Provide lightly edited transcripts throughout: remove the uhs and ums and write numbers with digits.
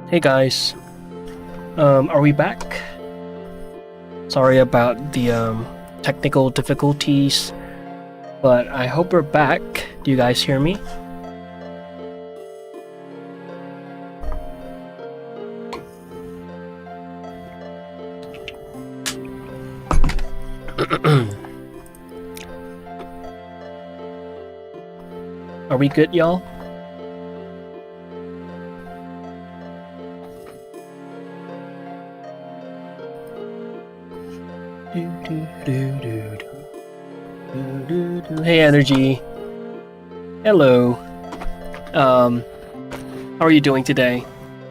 Hey guys, are we back? Sorry about the technical difficulties, but I hope we're back. Do you guys hear me? Are we good, y'all? Hey, Energy. Hello. How are you doing today?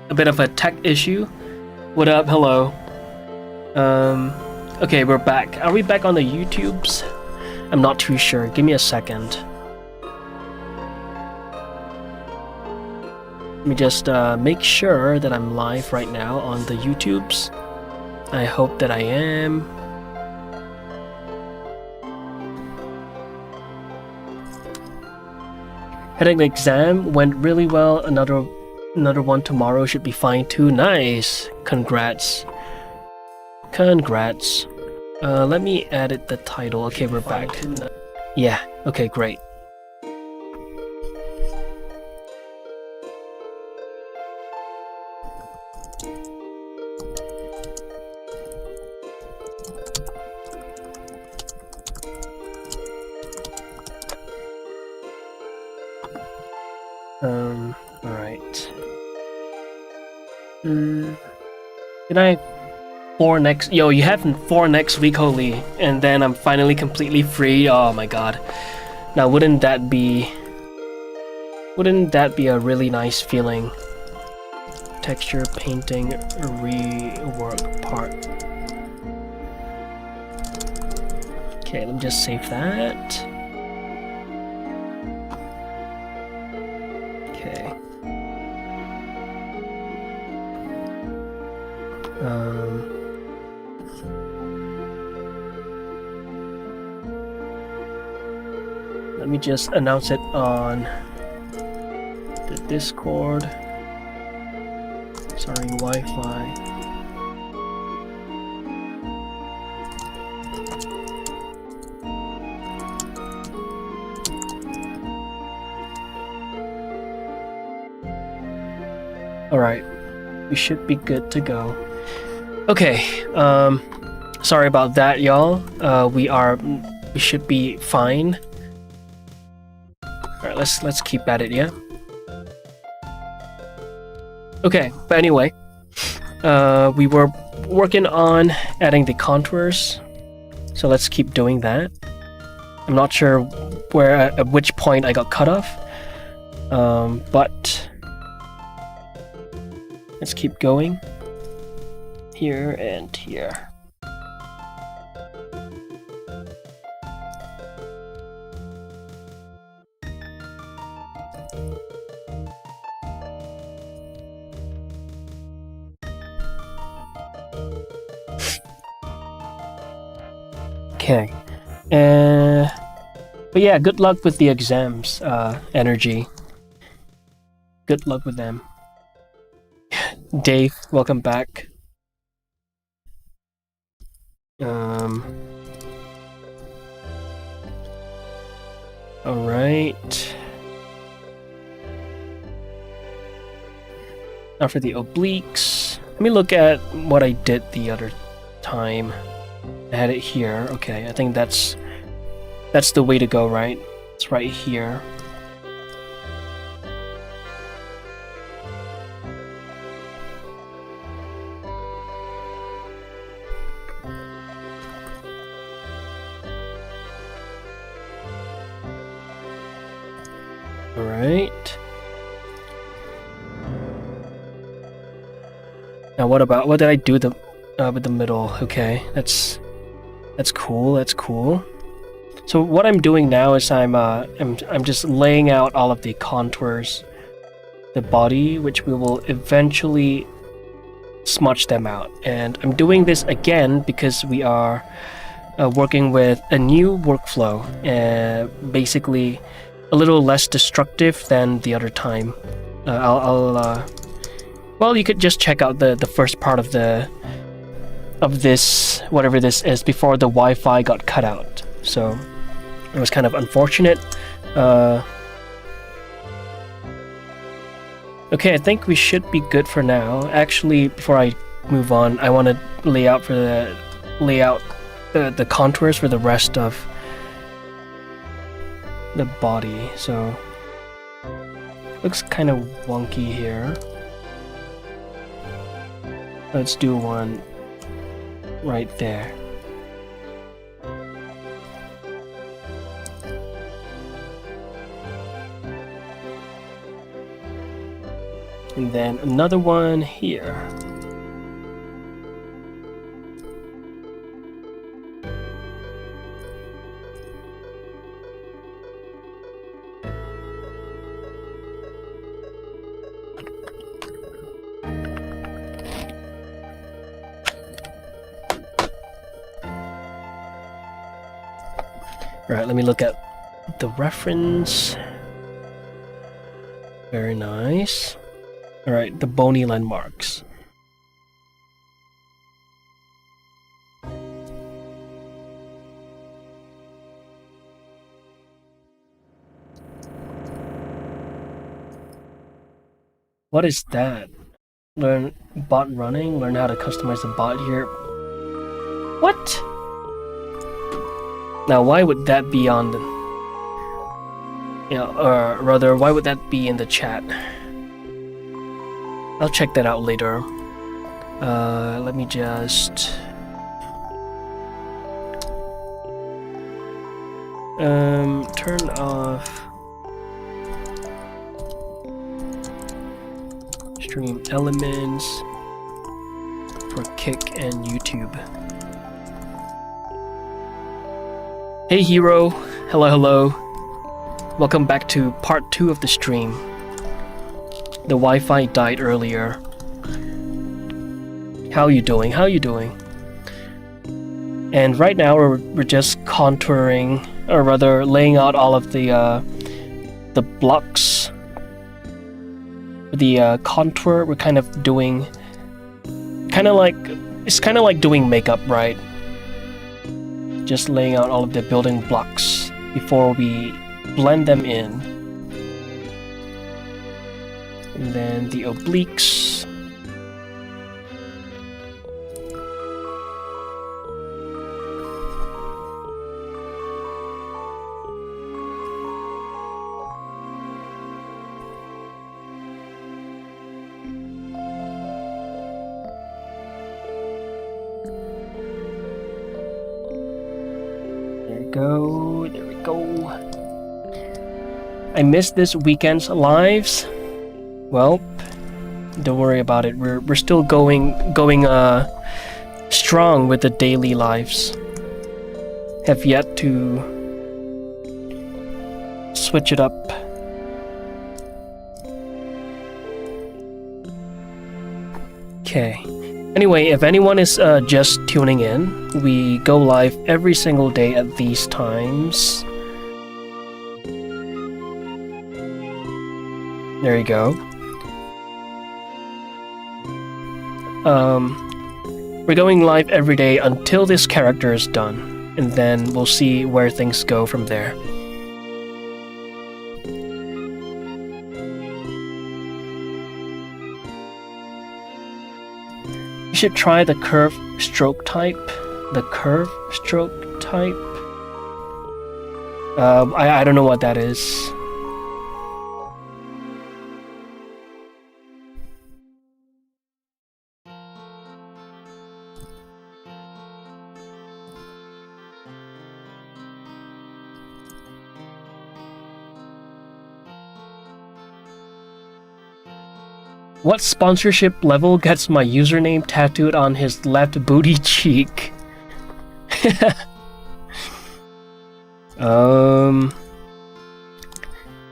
A bit of a tech issue. What up? Hello. Okay, we're back. Are we back on the YouTubes? I'm not too sure. Give me a second. Let me just make sure that I'm live right now on the YouTubes. I hope that I am. Had an exam, went really well. Another one tomorrow should be fine too. Nice. Congrats. Congrats. Let me edit the title. Okay, we're back. Yeah. Okay, great. Alright. Can I 4 next? Yo, you have 4 next week, holy, and then I'm finally completely free. Oh my god. Now, wouldn't that be a really nice feeling? Texture painting rework part. Okay, let me just save that. Okay. Let me just announce it on the Discord. Sorry, Wi-Fi. Alright, we should be good to go. Okay, sorry about that, y'all. We should be fine. Alright, let's keep at it, yeah? Okay, but anyway, we were working on adding the contours, so let's keep doing that. I'm not sure at which point I got cut off, but let's keep going. Here and here. Okay, but yeah, good luck with the exams, Energy. Good luck with them. Dave, welcome back. Alright. Now for the obliques. Let me look at what I did the other time. I had it here. Okay, I think that's the way to go, right? It's right here. Alright. Now what did I do with the middle? Okay, that's cool. That's cool. So what I'm doing now is I'm just laying out all of the contours, the body, which we will eventually smudge them out. And I'm doing this again because we are working with a new workflow, basically a little less destructive than the other time. Well, you could just check out the first part of this, whatever this is, before the Wi-Fi got cut out. So it was kind of unfortunate. Okay, I think we should be good for now. Actually, before I move on, I want to lay out the contours for the rest of the body. So looks kind of wonky here. Let's do one right there. And then another one here. Alright, let me look at the reference. Very nice. Alright, the bony landmarks. What is that? Learn bot running, learn how to customize the bot here. What? Now, why would that be on the... or rather, why would that be in the chat? I'll check that out later. Let me just... turn off... stream elements for Kick and YouTube. Hey Hero, hello. Welcome back to part 2 of the stream. The Wi-Fi died earlier. How you doing? And right now we're just contouring, or rather laying out all of the blocks. The contour we're kind of doing, it's kind of like doing makeup, right? Just laying out all of the building blocks before we blend them in. And then the obliques. There we go. I missed this weekend's lives. Well, don't worry about it. We're still going strong with the daily lives. Have yet to switch it up. Okay. Anyway, if anyone is just tuning in, we go live every single day at these times. There you go. We're going live every day until this character is done, and then we'll see where things go from there. You should try the curve stroke type. I don't know what that is. What sponsorship level gets my username tattooed on his left booty cheek?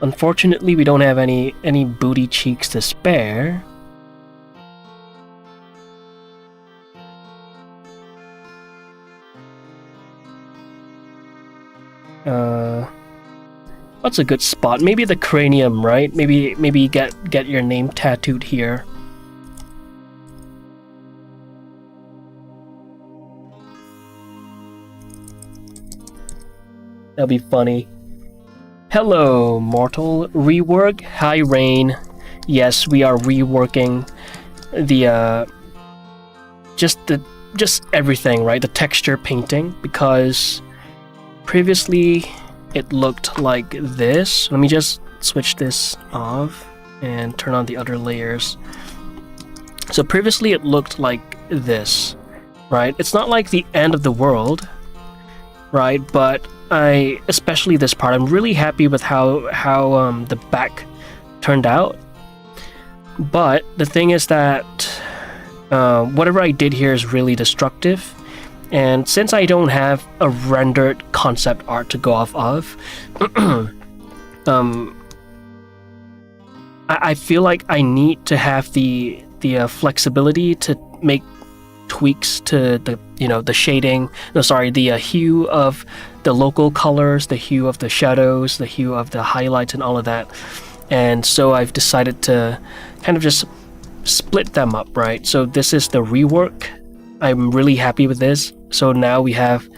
Unfortunately, we don't have any booty cheeks to spare. What's a good spot? Maybe the cranium, right? Maybe get your name tattooed here. That'll be funny. Hello, mortal. Rework. Hi, Rain. Yes, we are reworking the just everything, right? The texture painting, because previously it looked like this. Let me just switch this off and turn on the other layers. So previously it looked like this, right? It's not like the end of the world, right? But especially this part, I'm really happy with how the back turned out. But the thing is that whatever I did here is really destructive, and since I don't have a rendered concept art to go off of, I feel like I need to have the flexibility to make tweaks to the shading. No, sorry, the hue of the local colors, the hue of the shadows, the hue of the highlights, and all of that. And so I've decided to kind of just split them up, right? So this is the rework. I'm really happy with this. So now we have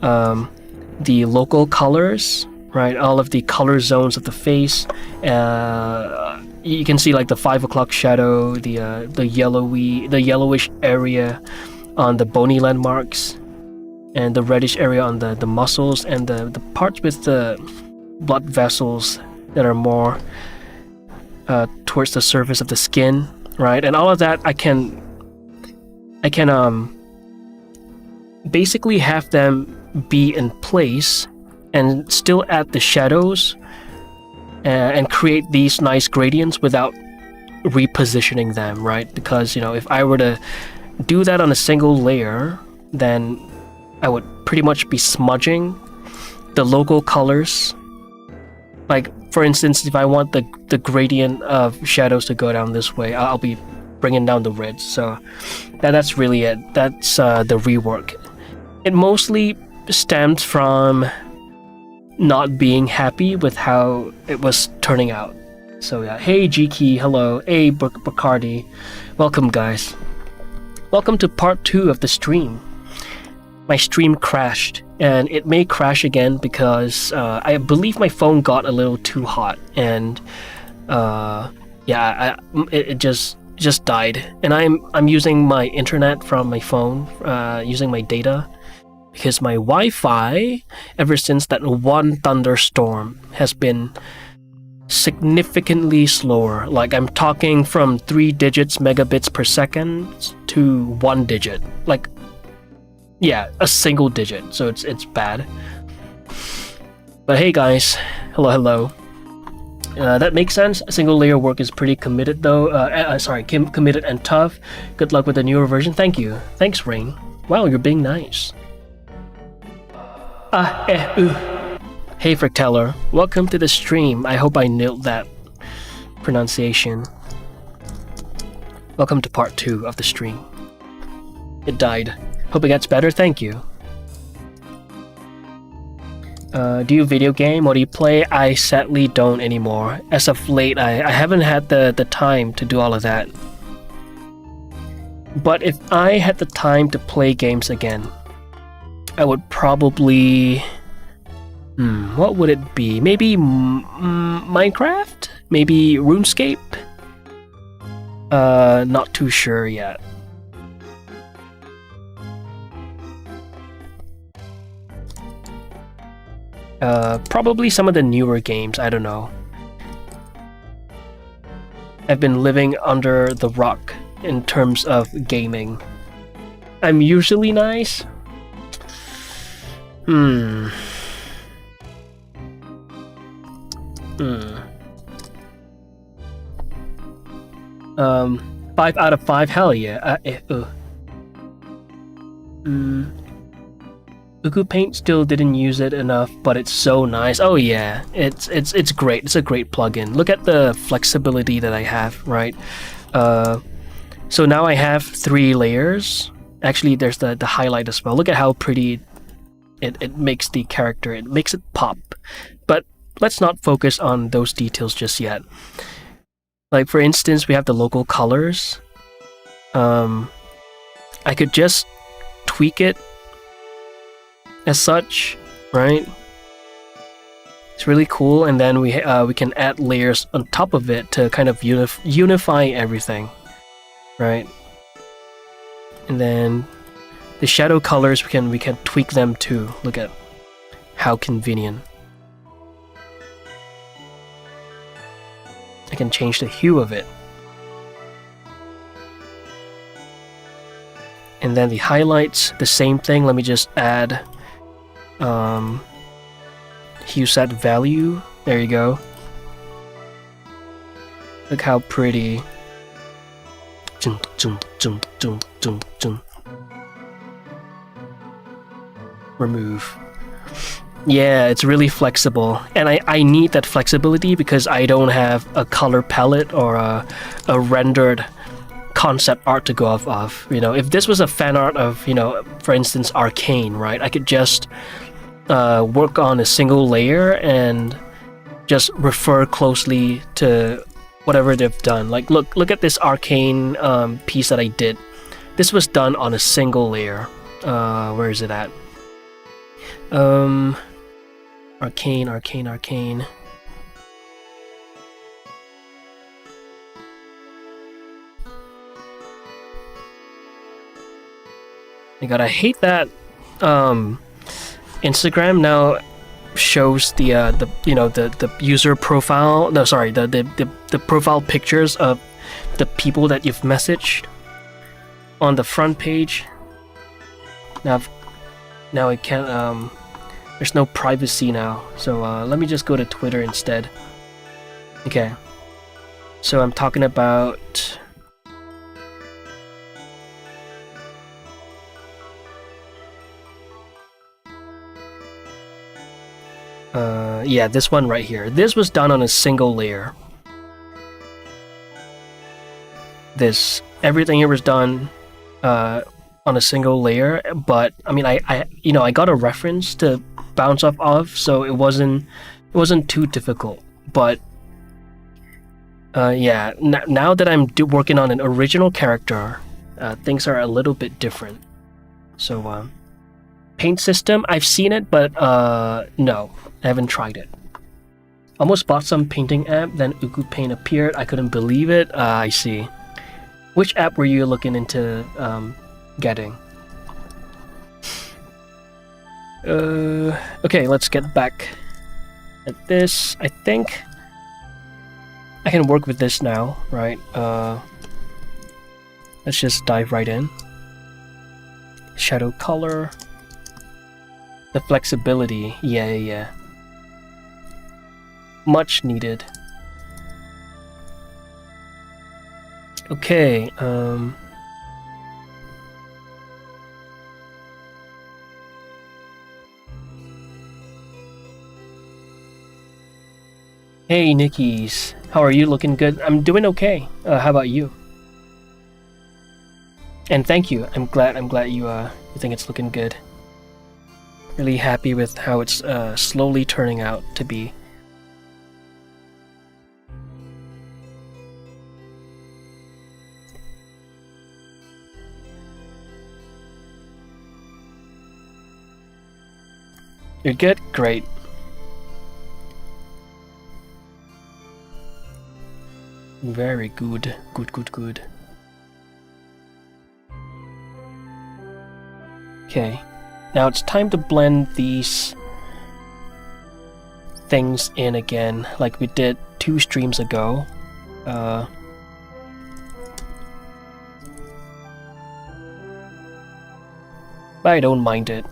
the local colors, right? All of the color zones of the face. You can see like the 5 o'clock shadow, the yellowish area on the bony landmarks, and the reddish area on the muscles, and the parts with the blood vessels that are more towards the surface of the skin, right? And all of that I can basically have them be in place and still add the shadows and create these nice gradients without repositioning them, right? Because if I were to do that on a single layer, then I would pretty much be smudging the local colors. Like, for instance, if I want the gradient of shadows to go down this way, I'll be bringing down the reds. So that's really it. That's the rework. It mostly stems from not being happy with how it was turning out. So yeah, hey G-Key, hello. Hey Bacardi, welcome guys. Welcome to part 2 of the stream. My stream crashed, and it may crash again because I believe my phone got a little too hot, and it just died. And I'm using my internet from my phone, using my data, because my Wi-Fi, ever since that one thunderstorm, has been significantly slower. Like, I'm talking from 3 digits megabits per second to 1 digit. Like, yeah, a single digit. So it's bad. But hey guys, hello. That makes sense. Single layer work is pretty committed though. Committed and tough. Good luck with the newer version. Thank you. Thanks, Rain. Wow, you're being nice. Hey Fricteller, welcome to the stream. I hope I nailed that pronunciation. Welcome to part 2 of the stream. It died. Hope it gets better, thank you. Do you video game? What do you play? I sadly don't anymore. As of late, I haven't had the time to do all of that. But if I had the time to play games again, I would probably... what would it be? Maybe Minecraft? Maybe RuneScape? Not too sure yet. Probably some of the newer games, I don't know. I've been living under the rock in terms of gaming. I'm usually nice. 5 out of 5, hell yeah. Uku Paint still didn't use it enough, but it's so nice. Oh yeah, it's great. It's a great plugin. Look at the flexibility that I have, right? So now I have 3 layers. Actually, there's the highlight as well. Look at how pretty It makes the character, it makes it pop. But let's not focus on those details just yet. Like for instance, we have the local colors. I could just tweak it as such, right? It's really cool, and then we can add layers on top of it to kind of unify everything, right? And then the shadow colors we can tweak them too. Look at how convenient. I can change the hue of it. And then the highlights, the same thing. Let me just add hue set value. There you go. Look how pretty. Remove. Yeah, it's really flexible, and I need that flexibility because I don't have a color palette or a rendered concept art to go off of. You know, if this was a fan art of, you know, for instance, Arcane, right? I could just work on a single layer and just refer closely to whatever they've done. Like, look at this Arcane piece that I did. This was done on a single layer. Where is it at? Arcane. My God, I hate that Instagram now shows the you know the user profile. No, sorry, the profile pictures of the people that you've messaged on the front page. Now I can't. There's no privacy now, so let me just go to Twitter instead. Okay, so I'm talking about. Yeah, this one right here. This was done on a single layer. Everything here was done on a single layer, but I mean, I got a reference to bounce off of, so it wasn't too difficult. But yeah, now that I'm working on an original character, things are a little bit different. So paint system, I've seen it, but no, I haven't tried it. Almost bought some painting app, then Uku Paint appeared. I couldn't believe it. I see. Which app were you looking into getting? Okay, let's get back at this. I think I can work with this now, right? Let's just dive right in. Shadow color. The flexibility, yeah. Much needed. Okay, Hey, Nikki's. How are you? Looking good? I'm doing okay. How about you? And thank you. I'm glad you think it's looking good. Really happy with how it's slowly turning out to be. You're good? Great. Very good. Good. Okay. Now it's time to blend these things in again, like we did 2 streams ago. But I don't mind it.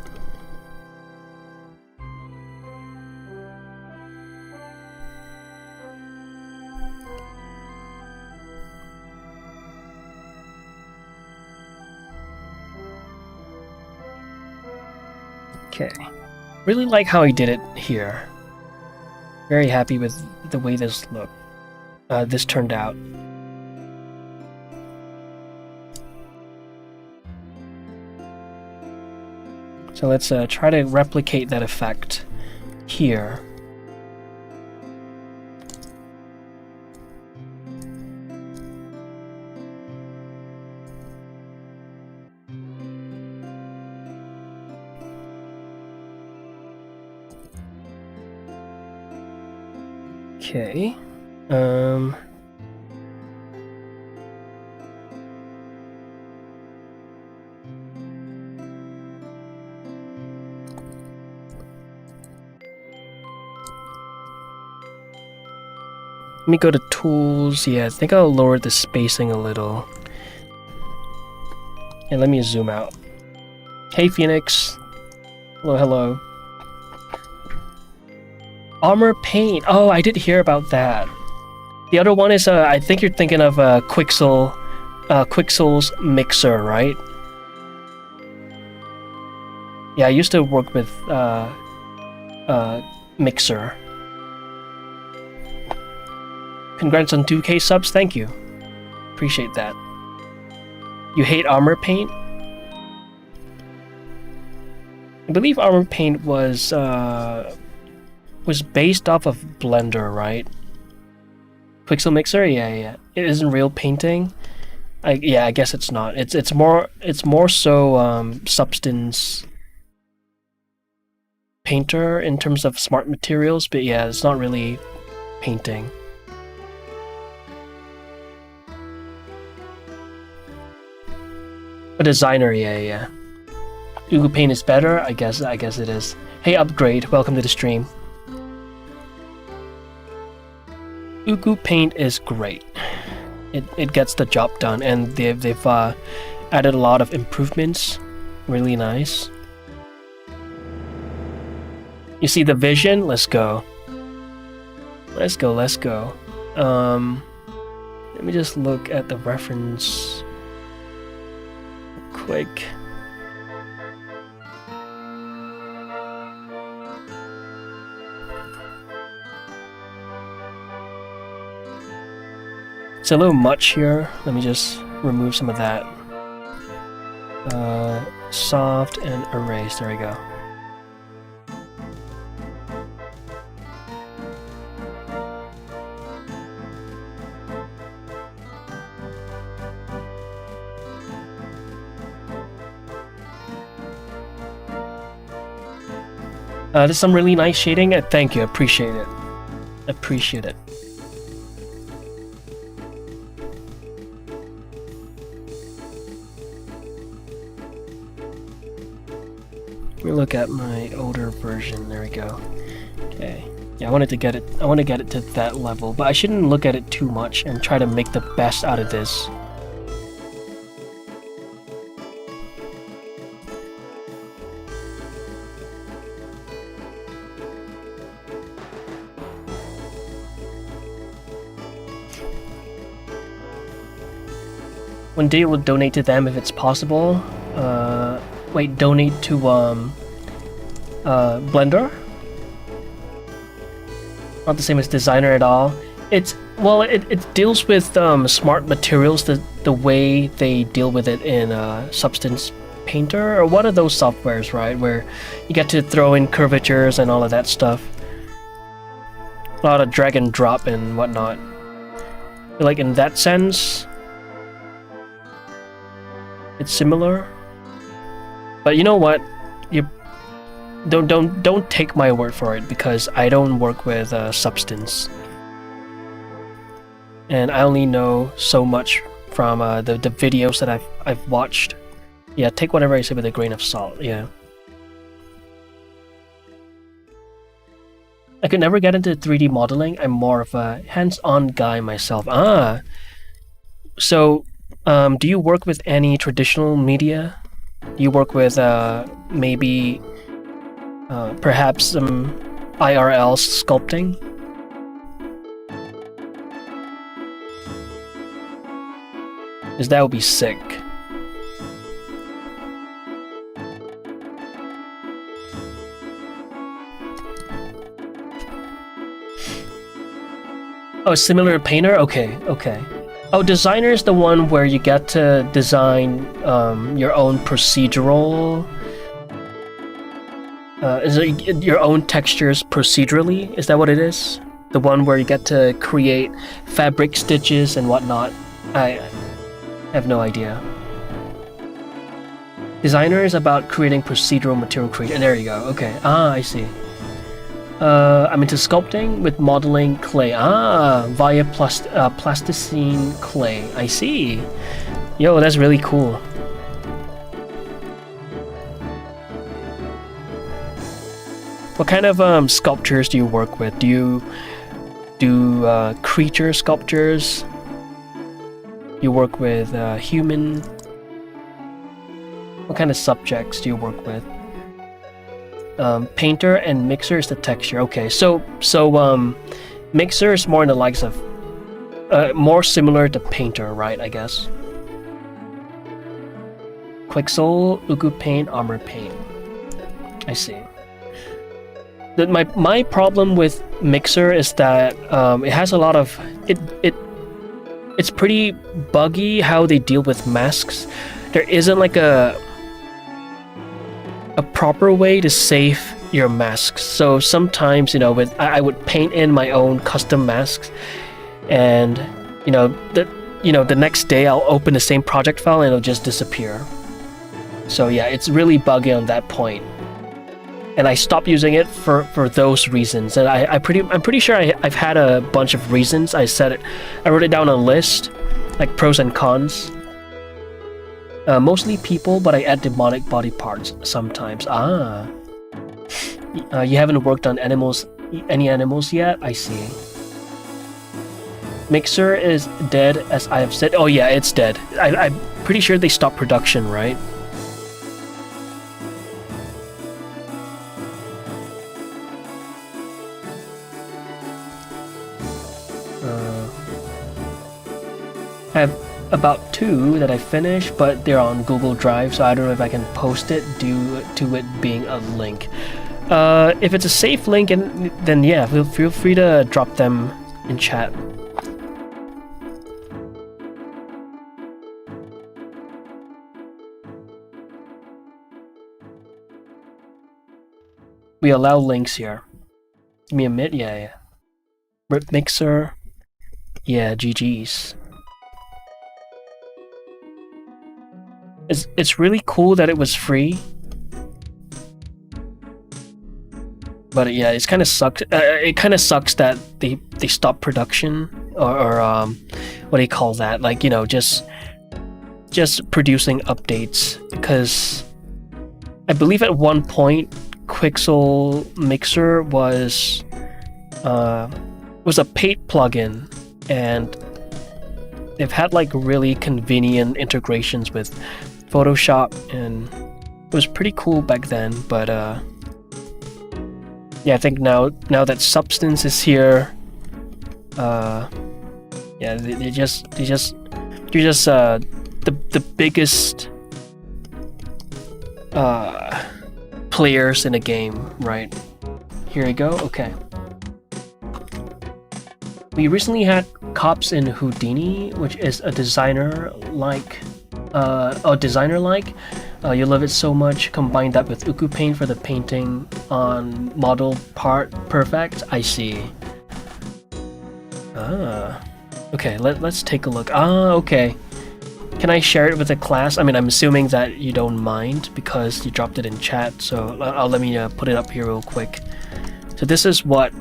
Okay. Really like how he did it here. Very happy with the way this turned out. So let's try to replicate that effect here. Okay. Let me go to tools. Yeah, I think I'll lower the spacing a little. And let me zoom out. Hey, Phoenix. Hello, hello. Armor paint. Oh, I did hear about that. The other one is, I think you're thinking of Quixel's mixer, right? Yeah, I used to work with mixer. Congrats on 2K subs, thank you. Appreciate that. You hate armor paint? I believe armor paint was based off of Blender, right? Pixel Mixer? Yeah. It isn't real painting. I guess it's not. It's more so Substance Painter in terms of smart materials, but yeah, it's not really painting. A designer, yeah. Ugu Paint is better? I guess it is. Hey, Upgrade, welcome to the stream. Ugu Paint is great. It gets the job done, and they've added a lot of improvements. Really nice. You see the vision? Let's go. Let's go. Let me just look at the reference quick. It's a little much here. Let me just remove some of that. Soft and erase. There we go. There's some really nice shading. Thank you. Appreciate it. Appreciate it. Let me look at my older version. There we go. Okay. Yeah, I want to get it to that level, but I shouldn't look at it too much and try to make the best out of this. One day we'll donate to them if it's possible. Wait, donate to Blender? Not the same as designer at all. It deals with smart materials the way they deal with it in Substance Painter, or one of those softwares, right? Where you get to throw in curvatures and all of that stuff. A lot of drag and drop and whatnot. Like in that sense, it's similar. But you know what? You don't take my word for it, because I don't work with Substance, and I only know so much from the videos that I've watched. Yeah, take whatever I say with a grain of salt. Yeah. I could never get into 3D modeling. I'm more of a hands-on guy myself. So, do you work with any traditional media? Do you work with maybe perhaps some IRL sculpting? Because that would be sick. Oh, similar to Painter? Okay. Oh, designer is the one where you get to design your own procedural Is it your own textures procedurally? Is that what it is? The one where you get to create fabric stitches and whatnot? I have no idea. Designer is about creating procedural material creation. There you go. Okay. I see. I'm into sculpting with modeling clay. Via plasticine clay. I see. Yo, that's really cool. What kind of sculptures do you work with? Do you do creature sculptures? You work with human? What kind of subjects do you work with? Painter and mixer is the texture. Okay, so mixer is more in the likes of more similar to painter, right? I guess. Quixel, Ugu paint, armor paint. I see. My problem with mixer is that it has a lot of it's pretty buggy how they deal with masks. There isn't like a proper way to save your masks. So sometimes, you know, I would paint in my own custom masks, and the next day I'll open the same project file and it'll just disappear. So yeah, it's really buggy on that point. And I stopped using it for those reasons. And I'm pretty sure I've had a bunch of reasons. I wrote it down on a list, like pros and cons. Mostly people, but I add demonic body parts sometimes. You haven't worked on any animals yet? I see. Mixer is dead, as I have said. Oh yeah, it's dead. I'm pretty sure they stopped production, right? I have about 2 that I finished, but they're on Google Drive, so I don't know if I can post it due to it being a link. If it's a safe link, then yeah, feel free to drop them in chat. We allow links here. Give me a minute. Yeah. Rip Mixer. Yeah, GG's. It's really cool that it was free, but yeah, it's kind of sucked. It kind of sucks that they stopped production, or what do you call that? Like, you know, just producing updates, because I believe at one point Quixel Mixer was a paid plugin, and they've had like really convenient integrations with Photoshop, and it was pretty cool back then. But yeah, I think now that Substance is here, yeah, they're just the biggest players in the game, right? Here we go. Okay. We recently had Cops in Houdini, which is a designer-like. You love it so much. Combine that with Uku Paint for the painting on model part. Perfect. I see. Okay, let's take a look. Okay. Can I share it with the class? I mean, I'm assuming that you don't mind because you dropped it in chat, so let me put it up here real quick. So this is what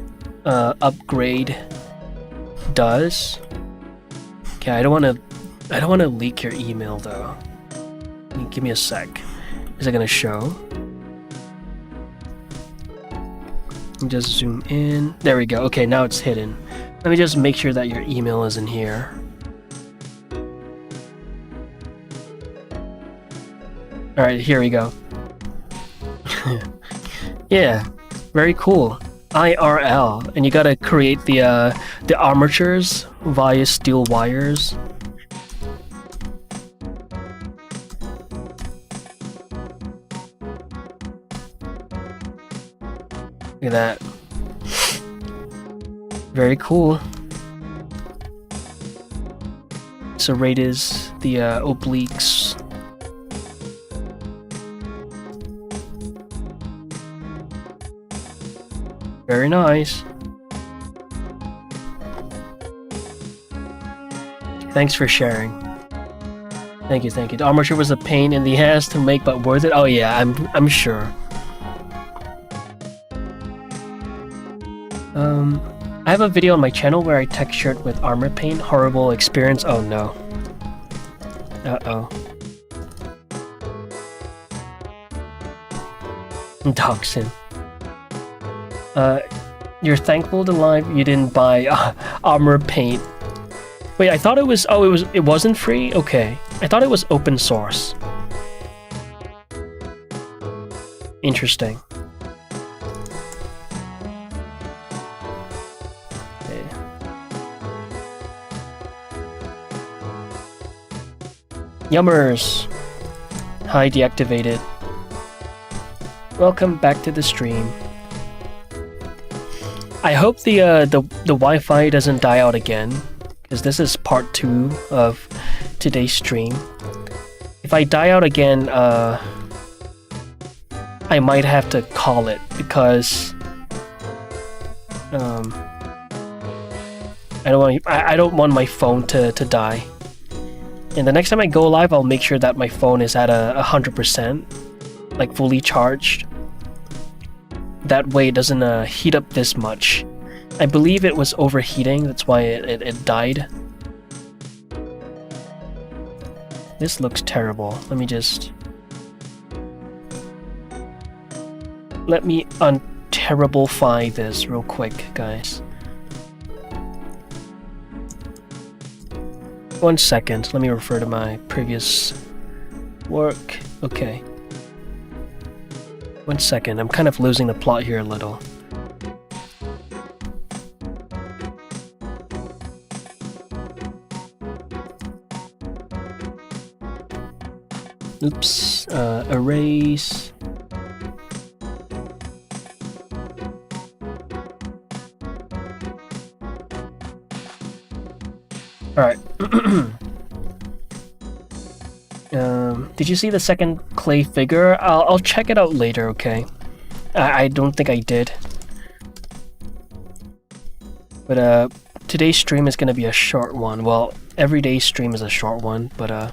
upgrade does. Okay, I don't want to leak your email though. Give me a sec. Is it gonna show? Let me just zoom in. There we go. Okay, now it's hidden. Let me just make sure that your email is in here. Alright, here we go. Yeah, very cool. IRL, and you gotta create the armatures via steel wires. Look at that. Very cool. Serratus, the obliques. Very nice. Thanks for sharing. Thank you, thank you. The armature was a pain in the ass to make, but worth it. Oh yeah, I'm sure. I have a video on my channel where I textured with armor paint. Horrible experience. Oh no. Uh-oh. Toxin. You're thankful to life you didn't buy armor paint. Wait, I thought it was. Oh, it wasn't free. Okay, I thought it was open source. Interesting. Okay. Yummers. Hi, deactivated. Welcome back to the stream. I hope the Wi-Fi doesn't die out again, because this is part 2 of today's stream. If I die out again, I might have to call it, because I don't want my phone to die. And the next time I go live, I'll make sure that my phone is at 100%, like fully charged. That way it doesn't heat up this much. I believe it was overheating, that's why it died. This looks terrible. Let me unterriblefy this real quick, guys. 1 second, let me refer to my previous work. Okay. 1 second, I'm kind of losing the plot here a little. Oops, erase. Alright. Did you see the second clay figure? I'll check it out later, okay? I don't think I did. But today's stream is gonna be a short one. Well, every day's stream is a short one, but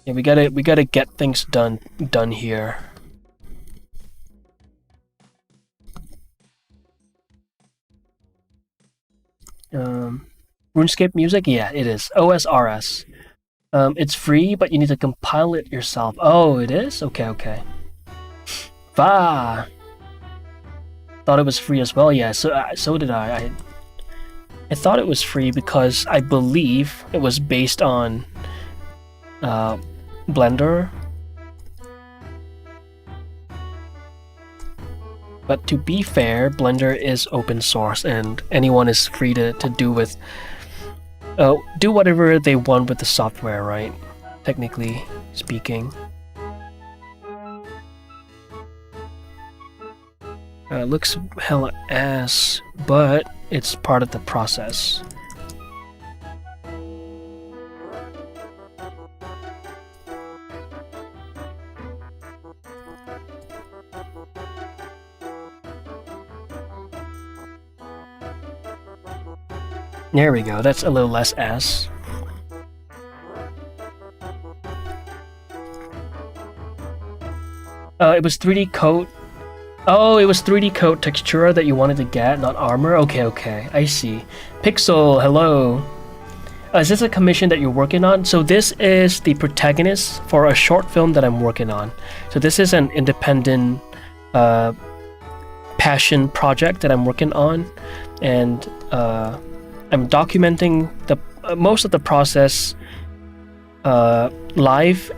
yeah, we gotta get things done here. RuneScape music? Yeah, it is. OSRS. It's free, but you need to compile it yourself. Oh, it is? Okay, okay. Thought it was free as well. Yeah, so did I. I thought it was free because I believe it was based on Blender. But to be fair, Blender is open source and anyone is free to do whatever they want with the software, right? Technically speaking. Looks hella ass, but it's part of the process. There we go, that's a little less ass. It was 3D coat. Oh, it was 3D coat textura that you wanted to get, not armor? Okay, okay, I see. Pixel, hello. Is this a commission that you're working on? So this is the protagonist for a short film that I'm working on. So this is an independent passion project that I'm working on, and I'm documenting the most of the process live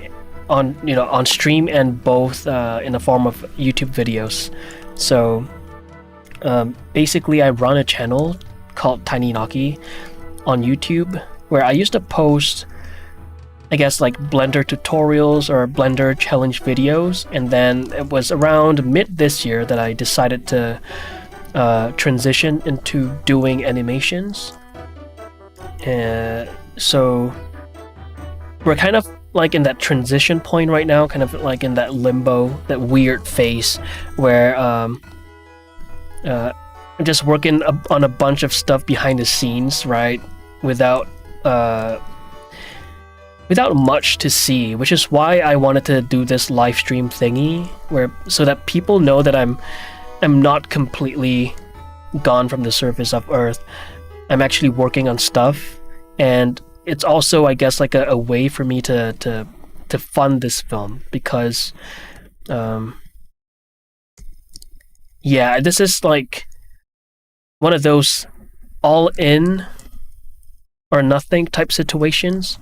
on stream and both in the form of YouTube videos. So basically, I run a channel called Tiny Naki on YouTube where I used to post, I guess, like Blender tutorials or Blender challenge videos, and then it was around mid this year that I decided to transition into doing animations. So we're kind of like in that transition point right now, kind of like in that limbo, that weird phase where I'm just working on a bunch of stuff behind the scenes, right? Without much to see, which is why I wanted to do this live stream thingy, so that people know that I'm not completely gone from the surface of Earth. I'm actually working on stuff, and it's also, I guess, like a way for me to fund this film, because yeah, this is like one of those all in or nothing type situations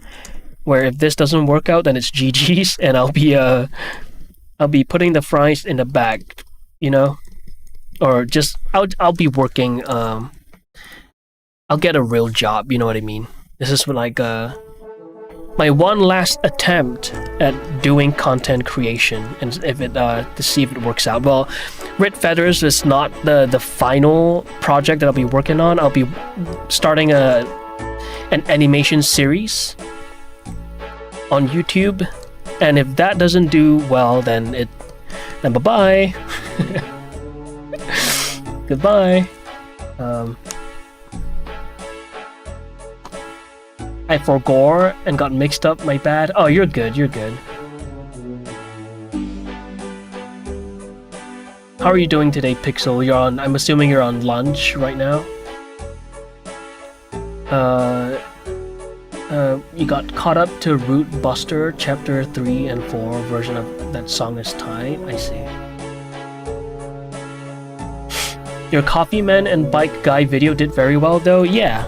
where if this doesn't work out, then it's GG's, and I'll be putting the fries in the bag, you know, or just I'll be working. I'll get a real job, you know what I mean? This is like my one last attempt at doing content creation, and if it to see if it works out. Well, Red Feathers is not the final project that I'll be working on. I'll be starting an animation series on YouTube, and if that doesn't do well, then bye-bye. Goodbye. I forgot and got mixed up, my bad. Oh, you're good, you're good. How are you doing today, Pixel? I'm assuming you're on lunch right now. You got caught up to Root Buster Chapter 3 and 4 version of that song is tight. I see. Your Coffee Man and Bike Guy video did very well though. Yeah.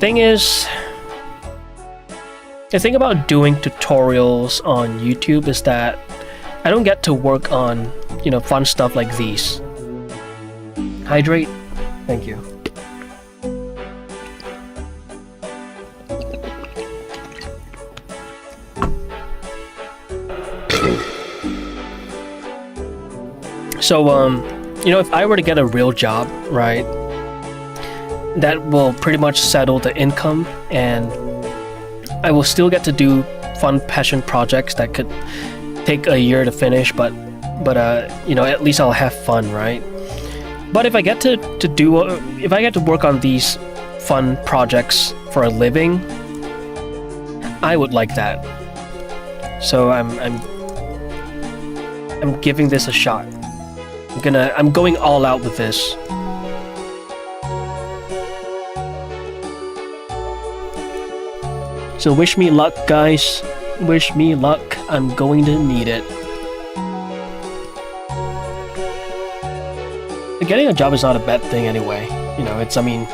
Thing is, the thing about doing tutorials on YouTube is that I don't get to work on, you know, fun stuff like these. Hydrate. Thank you. So, you know, if I were to get a real job, right, that will pretty much settle the income, and I will still get to do fun passion projects that could take a year to finish, but you know, at least I'll have fun, right? But if I get to work on these fun projects for a living, I would like that. So I'm giving this a shot. I'm going all out with this. So wish me luck, guys. Wish me luck. I'm going to need it. Getting a job is not a bad thing anyway. You know, I mean,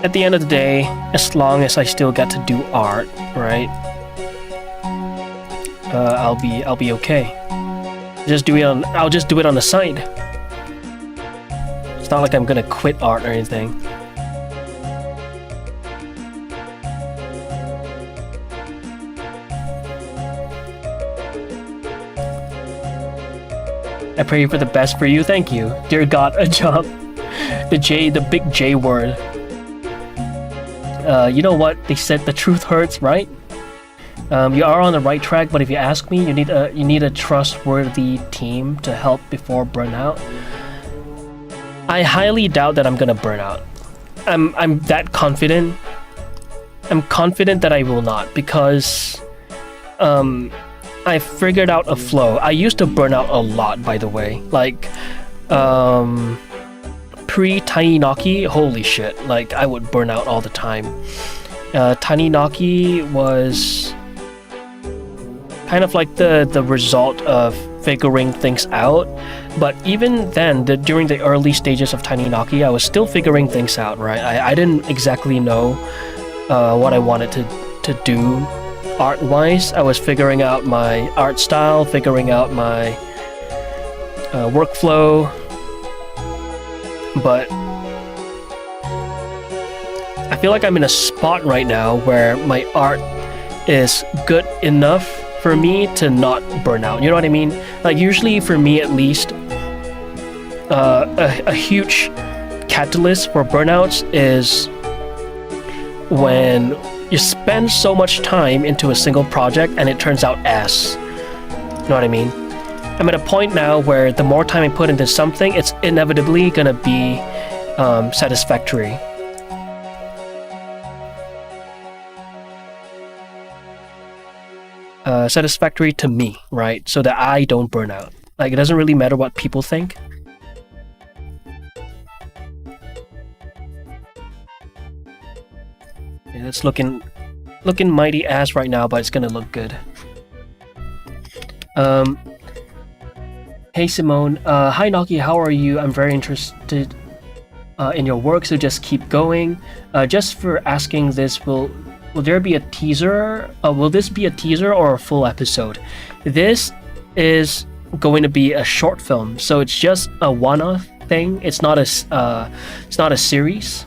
at the end of the day, as long as I still get to do art, right? I'll be okay. I'll just do it on the side. It's not like I'm gonna quit art or anything. I pray for the best for you. Thank you. Dear God, a job. The big J word. You know what? They said the truth hurts, right? You are on the right track, but if you ask me, you need a trustworthy team to help before burnout. I highly doubt that I'm gonna burn out. I'm that confident. I'm confident that I will not, because I figured out a flow. I used to burn out a lot, by the way. Like, pre-Tiny Noki, holy shit. Like, I would burn out all the time. Tiny Noki was kind of like the result of figuring things out. But even then, during the early stages of Tiny Noki, I was still figuring things out, right? I didn't exactly know what I wanted to do art-wise. I was figuring out my art style, figuring out my workflow, but I feel like I'm in a spot right now where my art is good enough for me to not burn out. You know what I mean? Like, usually for me at least, a huge catalyst for burnouts is when you spend so much time into a single project and it turns out ass. You know what I mean? I'm at a point now where the more time I put into something, it's inevitably gonna be satisfactory. Satisfactory to me, right? So that I don't burn out. Like, it doesn't really matter what people think. Yeah, it's looking mighty ass right now, but it's gonna look good. Hey Simone, hi Naki, how are you? I'm very interested in your work, so just keep going. Just for asking this, will there be a teaser? Will this be a teaser or a full episode? This is going to be a short film, so it's just a one-off thing. It's not a series.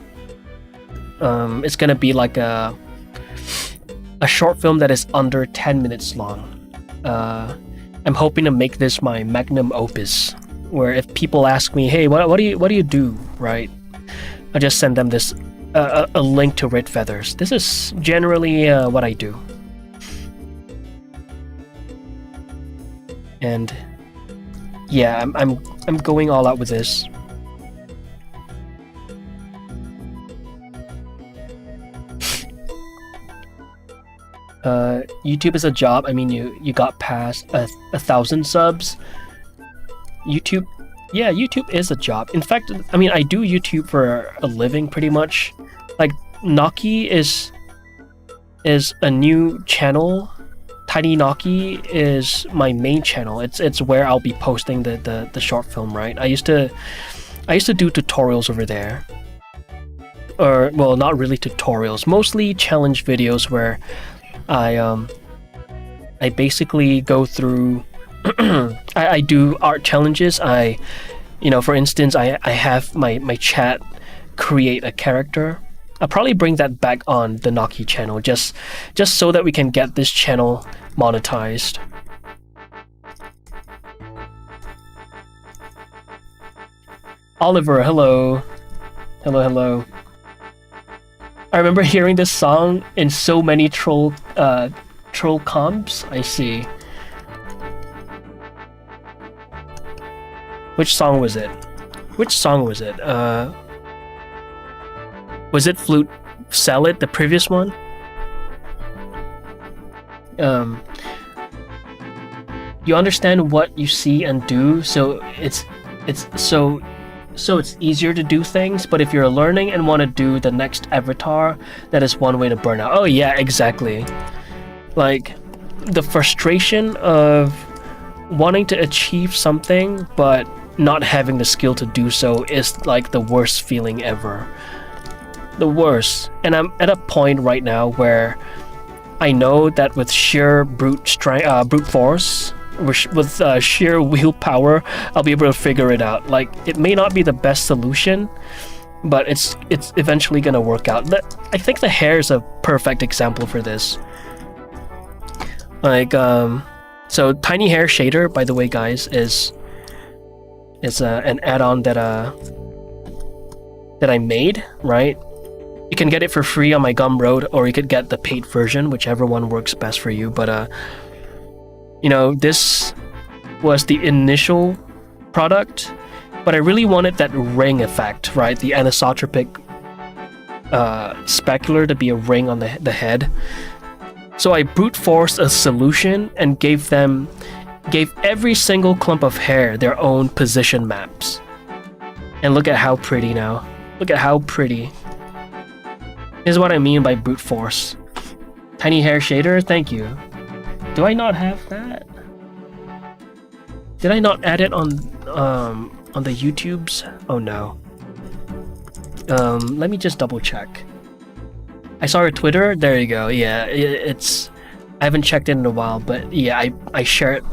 It's gonna be like a short film that is under 10 minutes long. I'm hoping to make this my magnum opus, where if people ask me, hey, what do you do, right? I just send them this a link to Red Feathers. This is generally what I do. And yeah, I'm going all out with this. YouTube is a job. I mean, you got past 1,000 subs. YouTube, yeah, YouTube is a job. In fact, I mean, I do YouTube for a living pretty much. Like, Naki is a new channel. Tiny Naki is my main channel. It's where I'll be posting the short film, right? I used to do tutorials over there. Or, well, not really tutorials, mostly challenge videos where I basically go through I do art challenges. For instance, I have my chat create a character. I'll probably bring that back on the Naki channel just so that we can get this channel monetized. Oliver, hello. Hello. I remember hearing this song in so many troll comps. I see. Which song was it? Was it Flute Salad, the previous one? You understand what you see and do, so it's easier to do things, but if you're learning and want to do the next avatar, that is one way to burn out. Oh yeah, exactly. Like, the frustration of wanting to achieve something but not having the skill to do so is like the worst feeling ever. The worst. And I'm at a point right now where I know that with sheer brute force, with sheer willpower, I'll be able to figure it out. Like, it may not be the best solution, but it's eventually gonna work out. I think the hair is a perfect example for this. Like, so Tiny Hair Shader, by the way, guys, is an add-on that I made, right? You can get it for free on my Gumroad, or you could get the paid version, whichever one works best for you. But this was the initial product, but I really wanted that ring effect, right? The anisotropic specular to be a ring on the head. So I brute forced a solution and gave every single clump of hair their own position maps. And look at how pretty now. Look at how pretty. This is what I mean by brute force. Tiny Hair Shader, thank you. Do I not have that? Did I not add it on the YouTubes? Oh no. Let me just double check. I saw your Twitter. There you go. Yeah, it's. I haven't checked it in a while, but yeah, I shared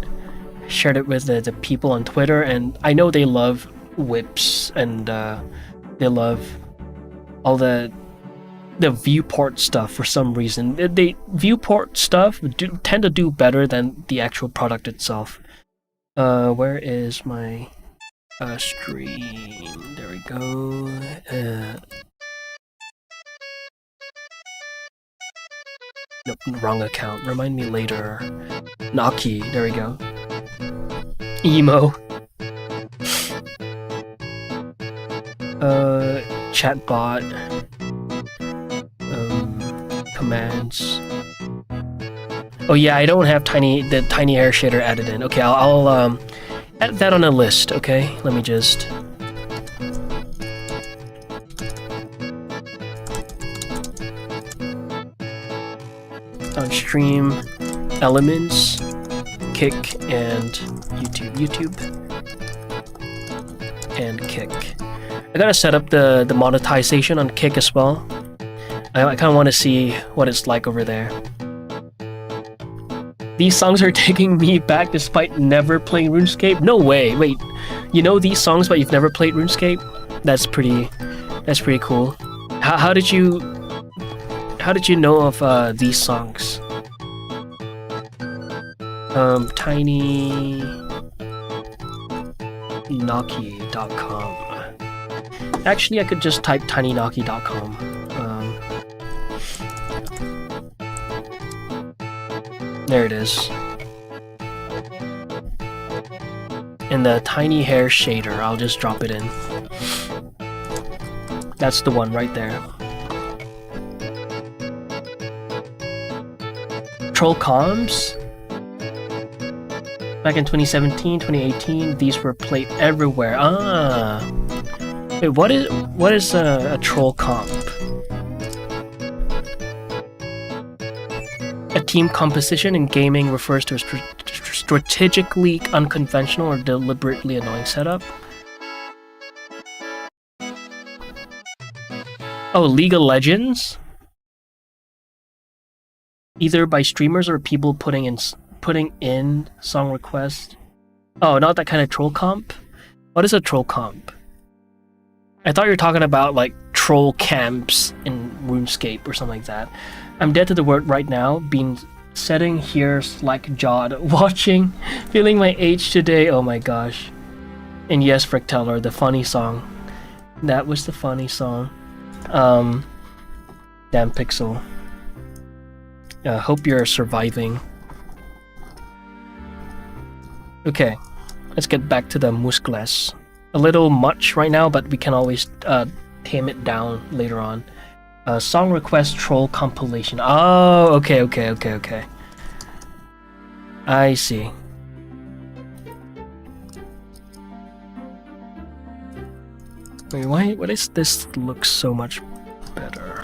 it with the people on Twitter, and I know they love whips and they love all the viewport stuff for some reason. They viewport stuff tend to do better than the actual product itself. Where is my Stream. There we go. Nope, wrong account. Remind me later. Naki. There we go. Emo. Chatbot. Commands. Oh yeah, I don't have the tiny hair shader added in. Okay, I'll add that on a list. Okay, let me just. On stream, elements, kick, and YouTube, and kick. I gotta set up the monetization on kick as well. I kind of want to see what it's like over there. These songs are taking me back despite never playing RuneScape? No way, wait. You know these songs but you've never played RuneScape? That's pretty cool. How did you know of these songs? tinynaki.com. Actually, I could just type tinynaki.com. There it is. In the tiny hair shader, I'll just drop it in. That's the one right there. Troll comms? Back in 2017, 2018, these were played everywhere. Ah! Wait, what is a troll comp? A team composition in gaming refers to a strategically unconventional or deliberately annoying setup. Oh, League of Legends? Either by streamers or people putting in song requests. Oh, not that kind of troll comp? What is a troll comp? I thought you were talking about like troll camps in RuneScape or something like that. I'm dead to the word right now, been sitting here slack-jawed, watching, feeling my age today, oh my gosh. And yes, Fricteller, the funny song. That was the funny song. Damn Pixel. Hope you're surviving. Okay, let's get back to the Muscles. A little much right now, but we can always tame it down later on. Song request troll compilation. Oh, okay. I see. Wait, why does this look so much better?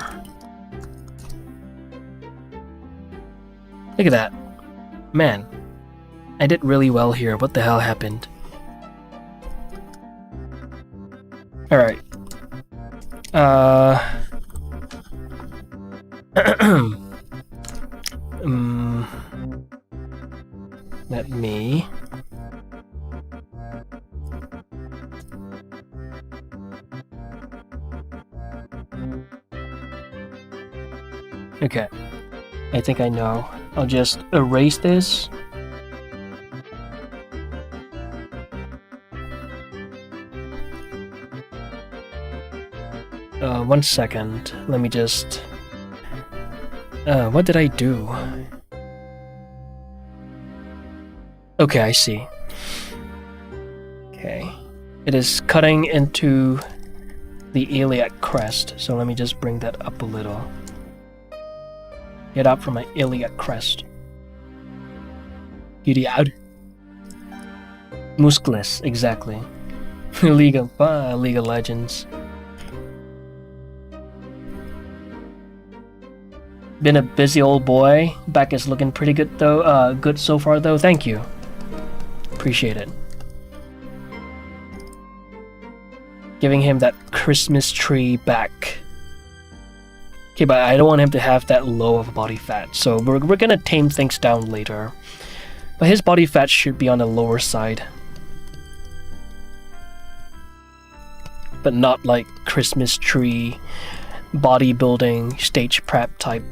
Look at that. Man, I did really well here. What the hell happened? Alright. Let me... Okay. I think I know. I'll just erase this. One second. Let me just... what did I do? Okay, I see. Okay. It is cutting into the iliac crest, so let me just bring that up a little. Get up from my iliac crest. Iliad. Muscles, exactly. League of Legends. Been a busy old boy. Back is looking pretty good though. Good so far though. Thank you. Appreciate it. Giving him that Christmas tree back. Okay, but I don't want him to have that low of body fat, so we're gonna tame things down later. But his body fat should be on the lower side. But not like Christmas tree, bodybuilding, stage prep type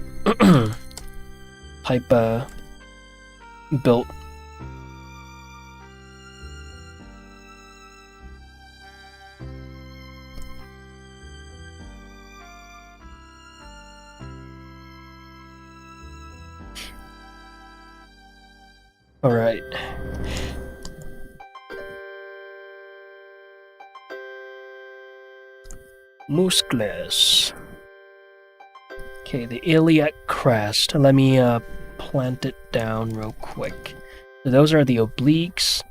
built. All right. Muscles. Okay, the iliac crest. Let me plant it down real quick. So those are the obliques.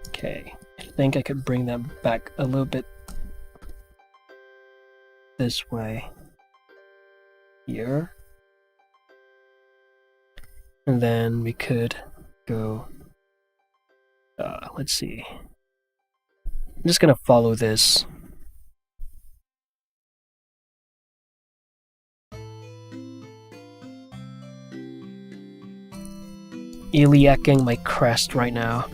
Okay, I think I could bring that back a little bit this way. Here. And then we could go... let's see. I'm just gonna follow this. Iliacing my crest right now.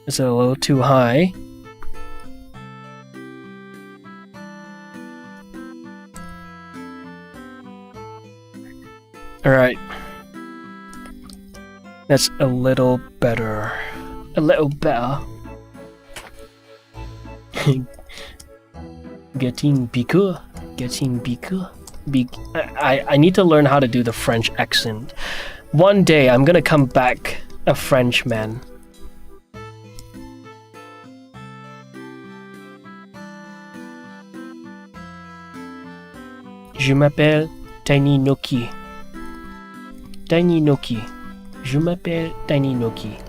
It's a little too high. Alright. That's a little better. A little better. Getting bigger. Getting bigger. I need to learn how to do the French accent. One day I'm gonna come back a Frenchman. Je m'appelle Tiny Noki. Tiny Noki. Je m'appelle Tiny Noki.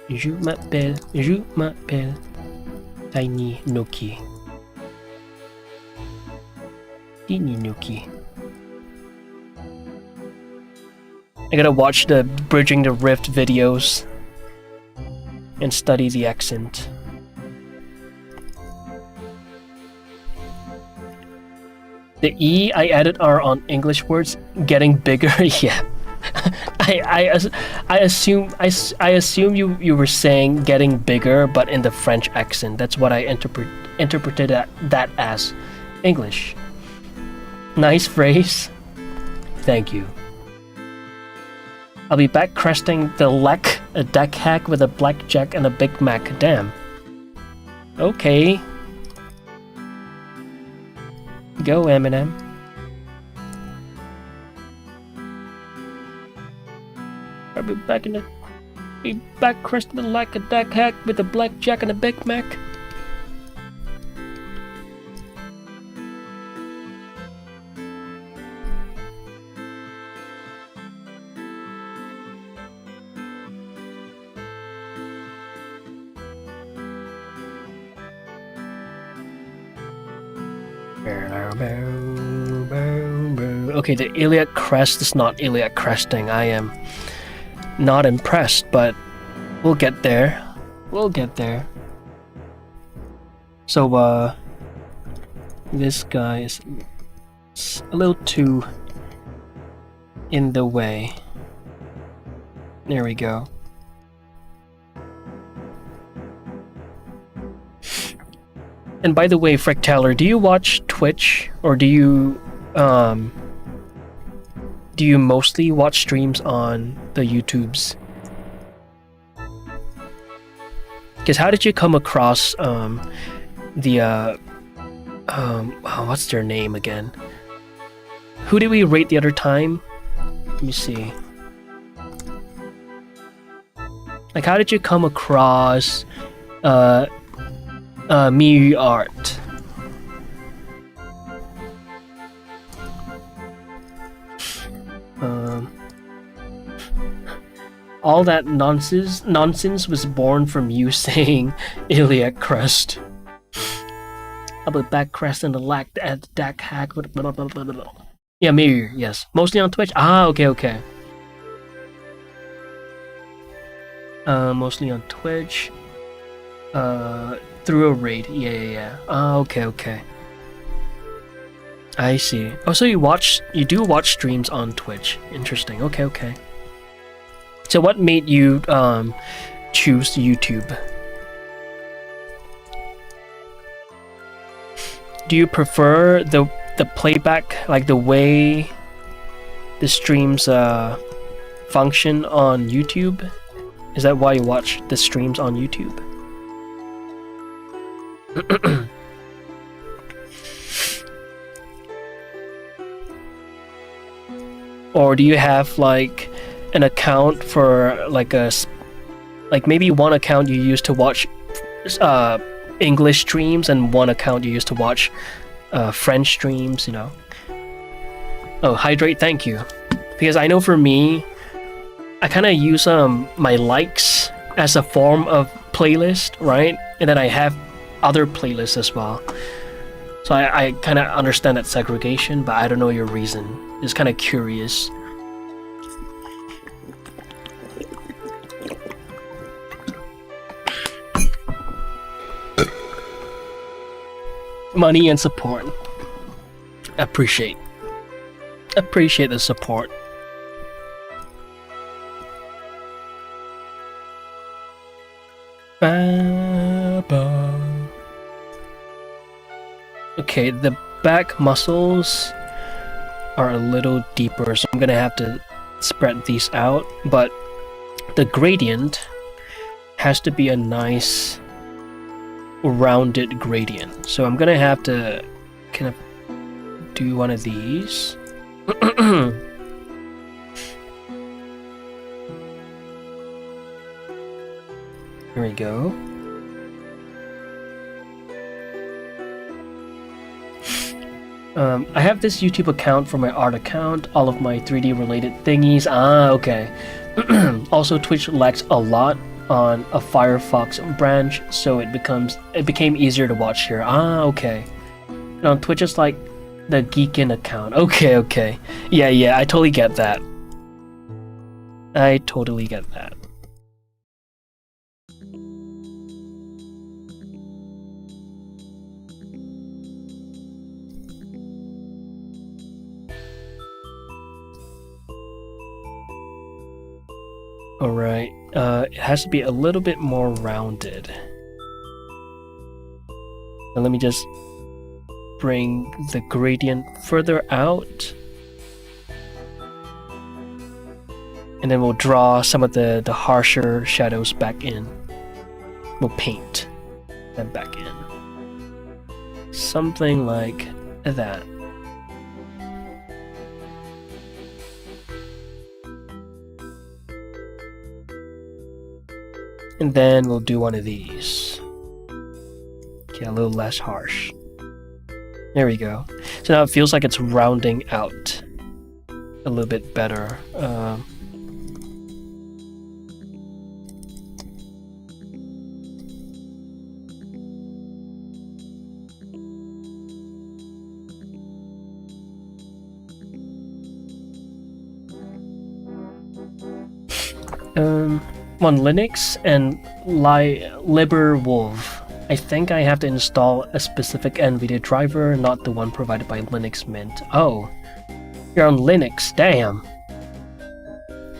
Je m'appelle Tiny Noki. Tiny Noki. I gotta watch the Bridging the Rift videos and study the accent. The E I added are on English words getting bigger. Yeah, I assume you were saying getting bigger, but in the French accent. That's what I interpreted that as English. Nice phrase. Thank you. I'll be back cresting the Lek, a deck hack with a blackjack and a Big Mac. Damn. Okay. Go, Eminem. I'll be back cresting like a deck hack with a blackjack and a Big Mac. Okay, the iliac crest is not iliac cresting. I am not impressed, but we'll get there. We'll get there. So, this guy is a little too in the way. There we go. And by the way, Fractaler, do you watch Twitch, or do you mostly watch streams on the YouTubes? Because how did you come across what's their name again? Who did we rate the other time? Let me see. Like, how did you come across Miyu Art? All that nonsense was born from you saying iliac crest. I'll be back crest and the lack at deck hack. Blah, blah, blah, blah, blah. Yeah, Miyu, yes. Mostly on Twitch? Ah, okay. Mostly on Twitch. Through a raid. Yeah. Ah, okay. I see. Oh, so you do watch streams on Twitch. Interesting. Okay. So what made you choose YouTube? Do you prefer the playback, like the way the streams function on YouTube? Is that why you watch the streams on YouTube? Or do you have like an account for like like maybe one account you use to watch English streams and one account you use to watch French streams, you know? Oh, hydrate, thank you. Because I know for me, I kind of use my likes as a form of playlist, right? And then I have other playlists as well. So I kind of understand that segregation, but I don't know your reason. Just kind of curious. Money and support. Appreciate the support. Okay, the back muscles are a little deeper, so I'm gonna have to spread these out, but the gradient has to be a nice rounded gradient. So I'm gonna have to kind of do one of these. Here we go. I have this YouTube account for my art account, all of my 3D related thingies. Ah, okay. Also, Twitch lags a lot on a Firefox branch, so it became easier to watch here. Ah, okay. And on Twitch is like the Geekin account. Okay. Yeah, I totally get that. Alright, it has to be a little bit more rounded. Now let me just bring the gradient further out. And then we'll draw some of the harsher shadows back in. We'll paint them back in. Something like that. And then we'll do one of these. Okay, a little less harsh. There we go. So now it feels like it's rounding out a little bit better. On Linux and LibreWolf, I think I have to install a specific NVIDIA driver, not the one provided by Linux Mint. Oh, you're on Linux, damn.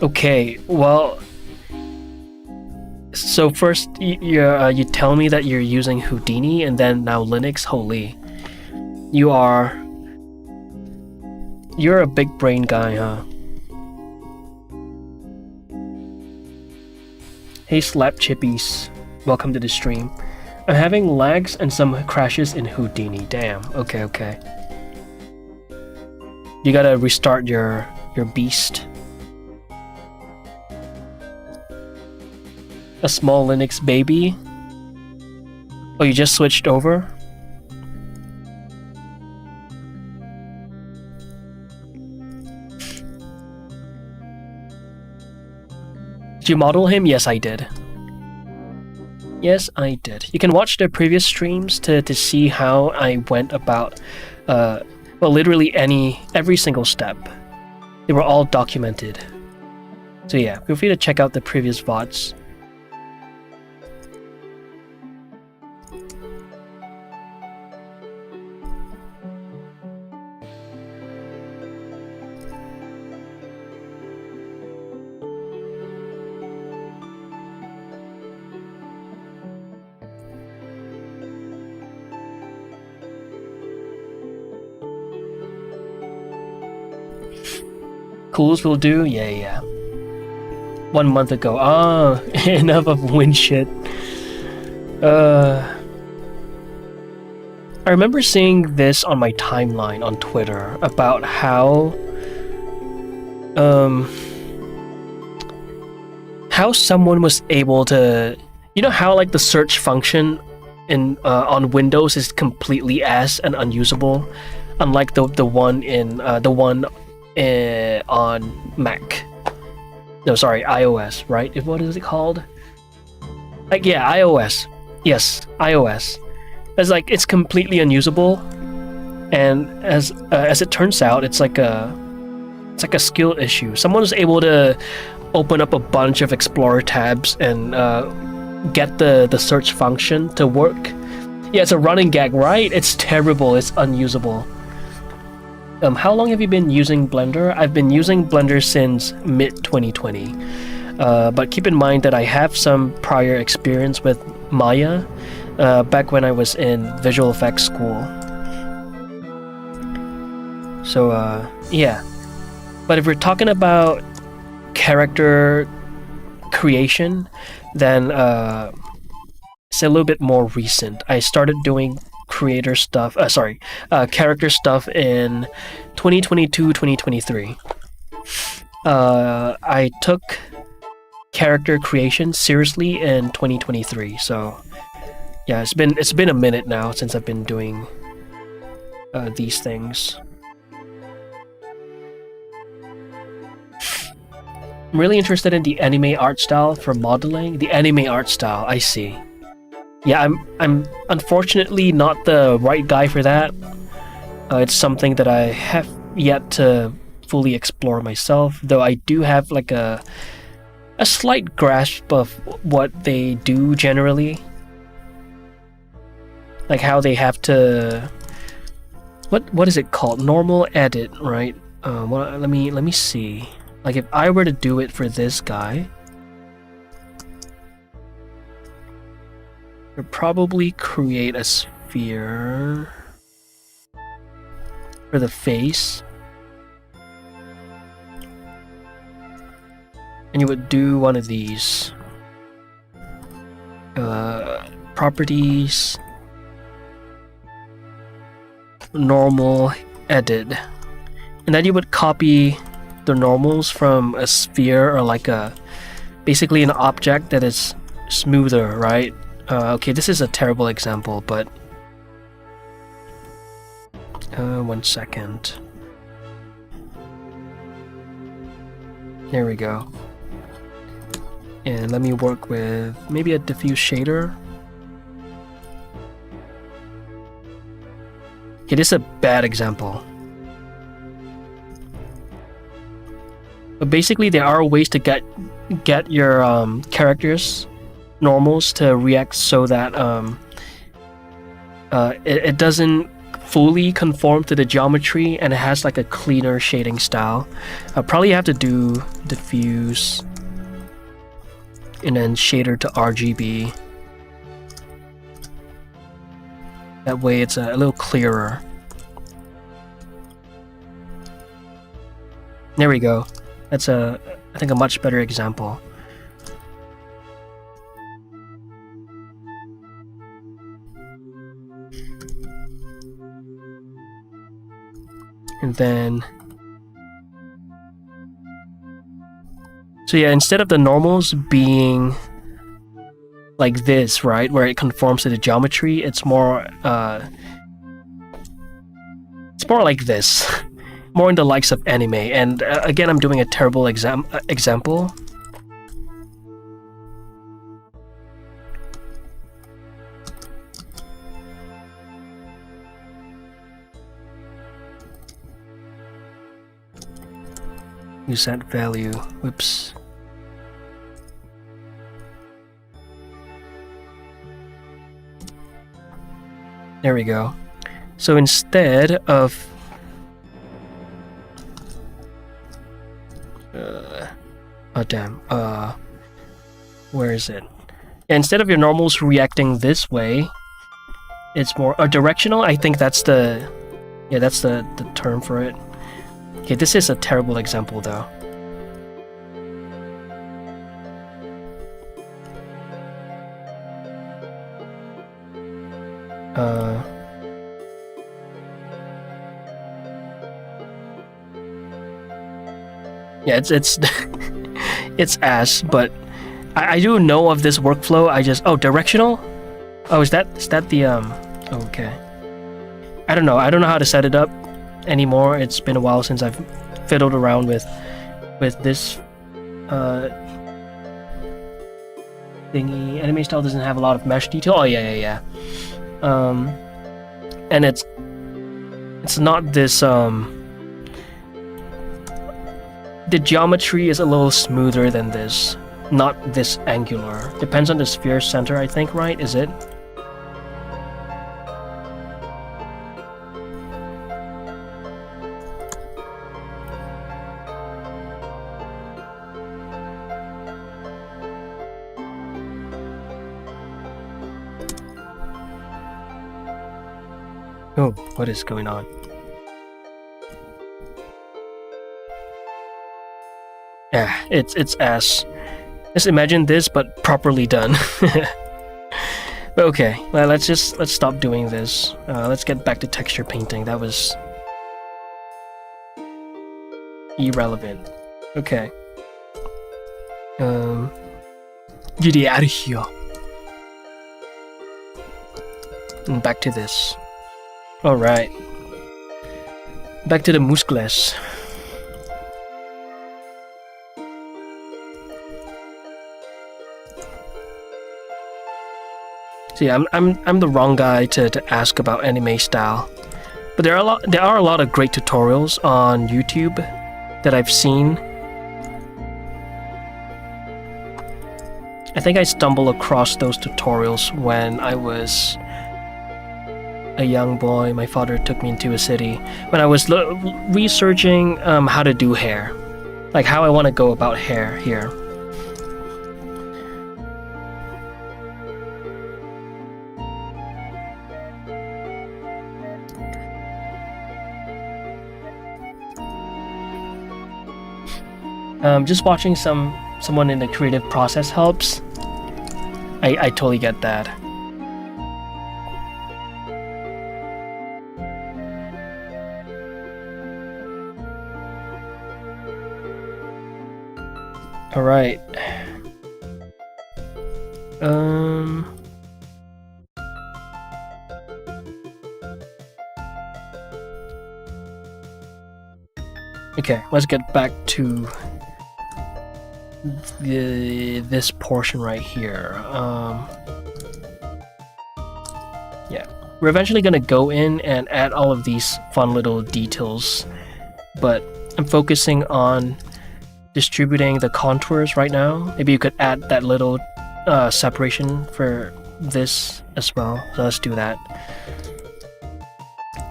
Okay, well, so first you tell me that you're using Houdini, and then now Linux. Holy, you're a big brain guy, huh? Hey Slap Chippies, welcome to the stream. I'm having lags and some crashes in Houdini. Damn. Okay. You gotta restart your beast. A small Linux baby? Oh, you just switched over? Did you model him? Yes, I did. Yes, I did. You can watch the previous streams to see how I went about, well, literally every single step. They were all documented. So yeah, feel free to check out the previous VODs. Cools will do? Yeah. 1 month ago. Oh, enough of win shit. I remember seeing this on my timeline on Twitter about how someone was able to, you know how like the search function in on Windows is completely ass and unusable, unlike the one in on Mac. No, sorry, iOS, right? What is it called? Like, yeah, iOS. Yes, iOS. It's like it's completely unusable, and as it turns out, it's like a skill issue. Someone was able to open up a bunch of Explorer tabs and get the search function to work. Yeah, it's a running gag, right? It's terrible. It's unusable. How long have you been using Blender? I've been using Blender since mid-2020. But keep in mind that I have some prior experience with Maya back when I was in visual effects school. So, yeah. But if we're talking about character creation, then it's a little bit more recent. I started doing character stuff in 2022-2023. I took character creation seriously in 2023, so yeah, it's been a minute now since I've been doing these things. I'm really interested in the anime art style for modeling. The anime art style, I see. Yeah, I'm unfortunately not the right guy for that. It's something that I have yet to fully explore myself, though I do have like a slight grasp of what they do generally. Like how they have to what is it called? Normal edit, right? Well, let me see. Like if I were to do it for this guy, you'd probably create a sphere for the face. And you would do one of these. Properties. Normal edit. And then you would copy the normals from a sphere or like basically an object that is smoother, right? Okay, this is a terrible example, but 1 second. There we go. And let me work with maybe a diffuse shader. Okay, this is a bad example. But basically, there are ways to get your characters normals to react so that it doesn't fully conform to the geometry and it has like a cleaner shading style. I'll probably have to do diffuse and then shader to RGB. That way it's a little clearer. There we go. That's I think a much better example. And then so yeah, instead of the normals being like this, right, where it conforms to the geometry, it's more like this. More in the likes of anime, and again, I'm doing a terrible example. Use that value. Whoops. There we go. So instead of oh damn, where is it? Yeah, instead of your normals reacting this way, it's more directional. I think that's the term for it. Okay, this is a terrible example though. Yeah, it's it's ass, but I do know of this workflow. Directional? Oh, is that the okay. I don't know. I don't know how to set it up anymore. It's been a while since I've fiddled around with this thingy. Anime style doesn't have a lot of mesh detail. Oh yeah. And it's not this the geometry is a little smoother than this, not this angular. Depends on the sphere center, I think, right? Is it? Oh, what is going on? Yeah, it's ass. Just imagine this, but properly done. But okay, well, let's stop doing this. Let's get back to texture painting. That was irrelevant. Okay. Get out of here. And back to this. All right. Back to the muscles. See, I'm the wrong guy to ask about anime style, but there are a lot of great tutorials on YouTube that I've seen. I think I stumbled across those tutorials when I was a young boy. My father took me into a city when I was researching how to do hair, like how I want to go about hair here. Just watching someone in the creative process helps. I totally get that. All right. Okay, let's get back to this portion right here. Yeah, we're eventually gonna go in and add all of these fun little details, but I'm focusing on distributing the contours right now. Maybe you could add that little separation for this as well. So let's do that.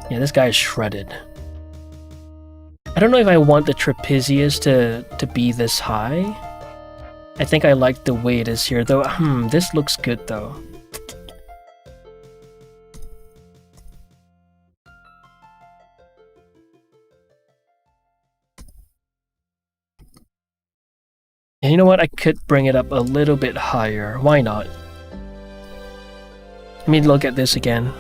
Yeah, this guy is shredded. I don't know if I want the trapezius to be this high. I think I like the way it is here, though. This looks good, though. And you know what? I could bring it up a little bit higher. Why not? Let me look at this again.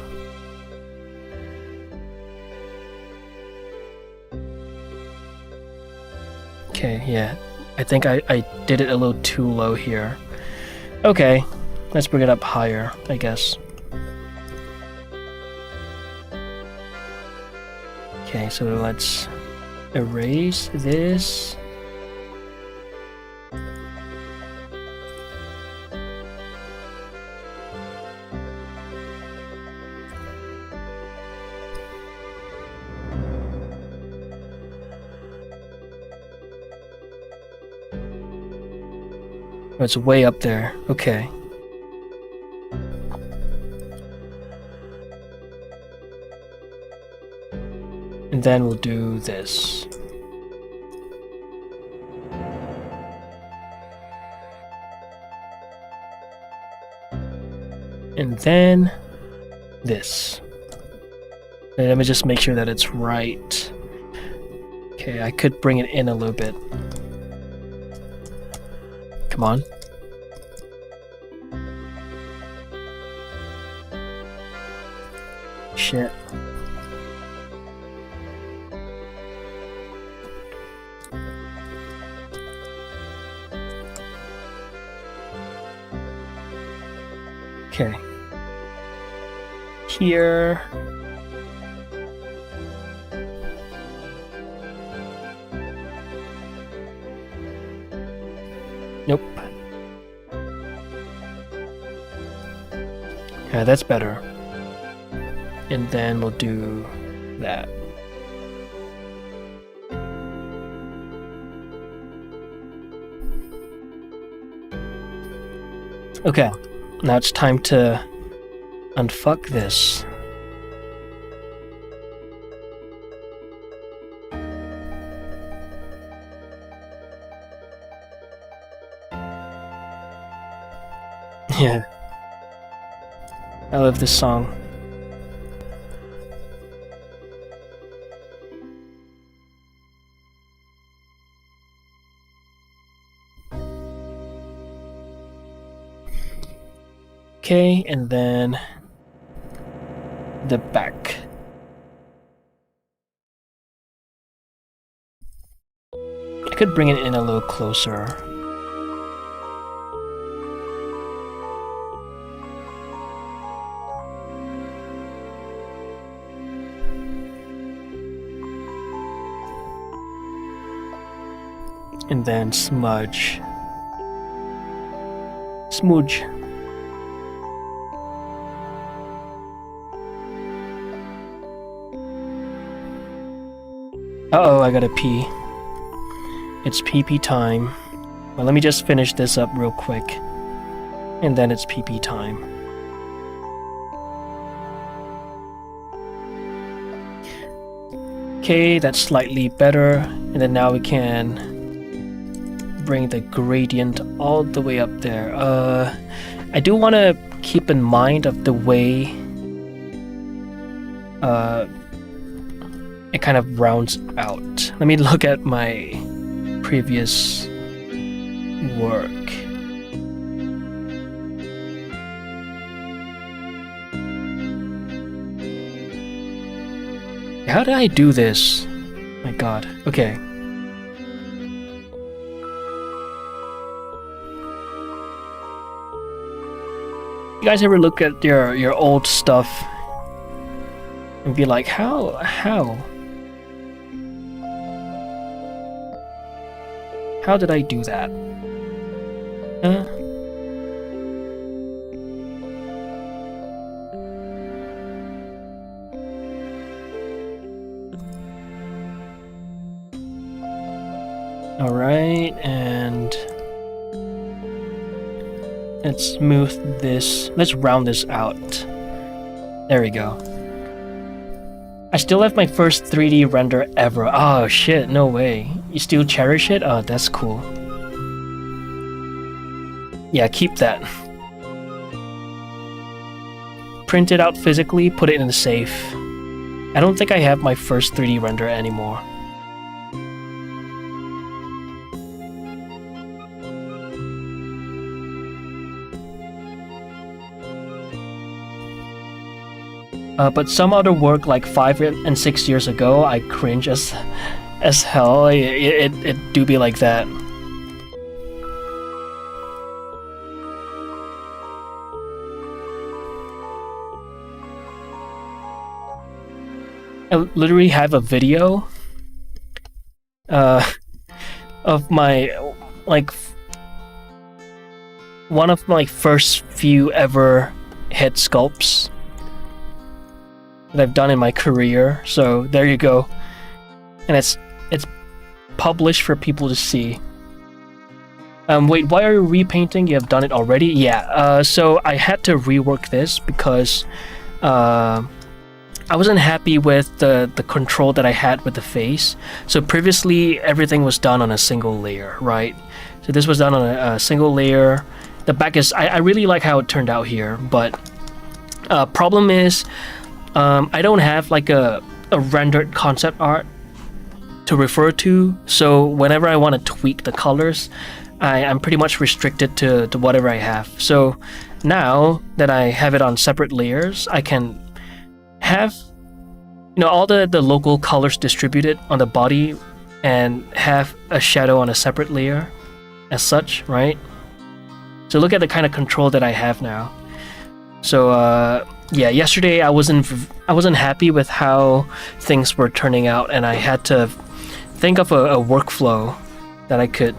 Okay, yeah. I think I did it a little too low here. Okay, let's bring it up higher, I guess. Okay, so let's erase this. Oh, it's way up there. Okay. And then we'll do this. And then this. And let me just make sure that it's right. Okay, I could bring it in a little bit. Come on. Shit. Okay. Here. Nope. Yeah, that's better. And then we'll do that. Okay, now it's time to unfuck this. Yeah. I love this song. Okay, and then the back. I could bring it in a little closer. And then smudge. Smudge. Uh-oh, I gotta pee. It's pee-pee time. Well, let me just finish this up real quick. And then it's pee-pee time. Okay, that's slightly better. And then now we can bring the gradient all the way up there. I do want to keep in mind of the way it kind of rounds out. Let me look at my previous work. How did I do this? My god. Okay. You guys ever look at your old stuff and be like, how? How did I do that? Alright, and let's smooth this. Let's round this out. There we go. I still have my first 3D render ever. Oh shit, no way. You still cherish it? Oh, that's cool. Yeah, keep that. Print it out physically, put it in the safe. I don't think I have my first 3D render anymore. But some other work like 5 and 6 years ago, I cringe as hell. It do be like that. I literally have a video of my one of my first few ever head sculpts that I've done in my career. So there you go, and it's published for people to see. Wait, why are you repainting? You have done it already? Yeah. So I had to rework this because I wasn't happy with the control that I had with the face. So previously everything was done on a single layer, right? So this was done on a single layer. The back is I really like how it turned out here, but problem is I don't have like a rendered concept art to refer to, so whenever I want to tweak the colors, I'm pretty much restricted to whatever I have. So now that I have it on separate layers, I can have all the local colors distributed on the body and have a shadow on a separate layer as such, right? So look at the kind of control that I have now. So yeah, yesterday I wasn't happy with how things were turning out, and I had to think of a workflow that I could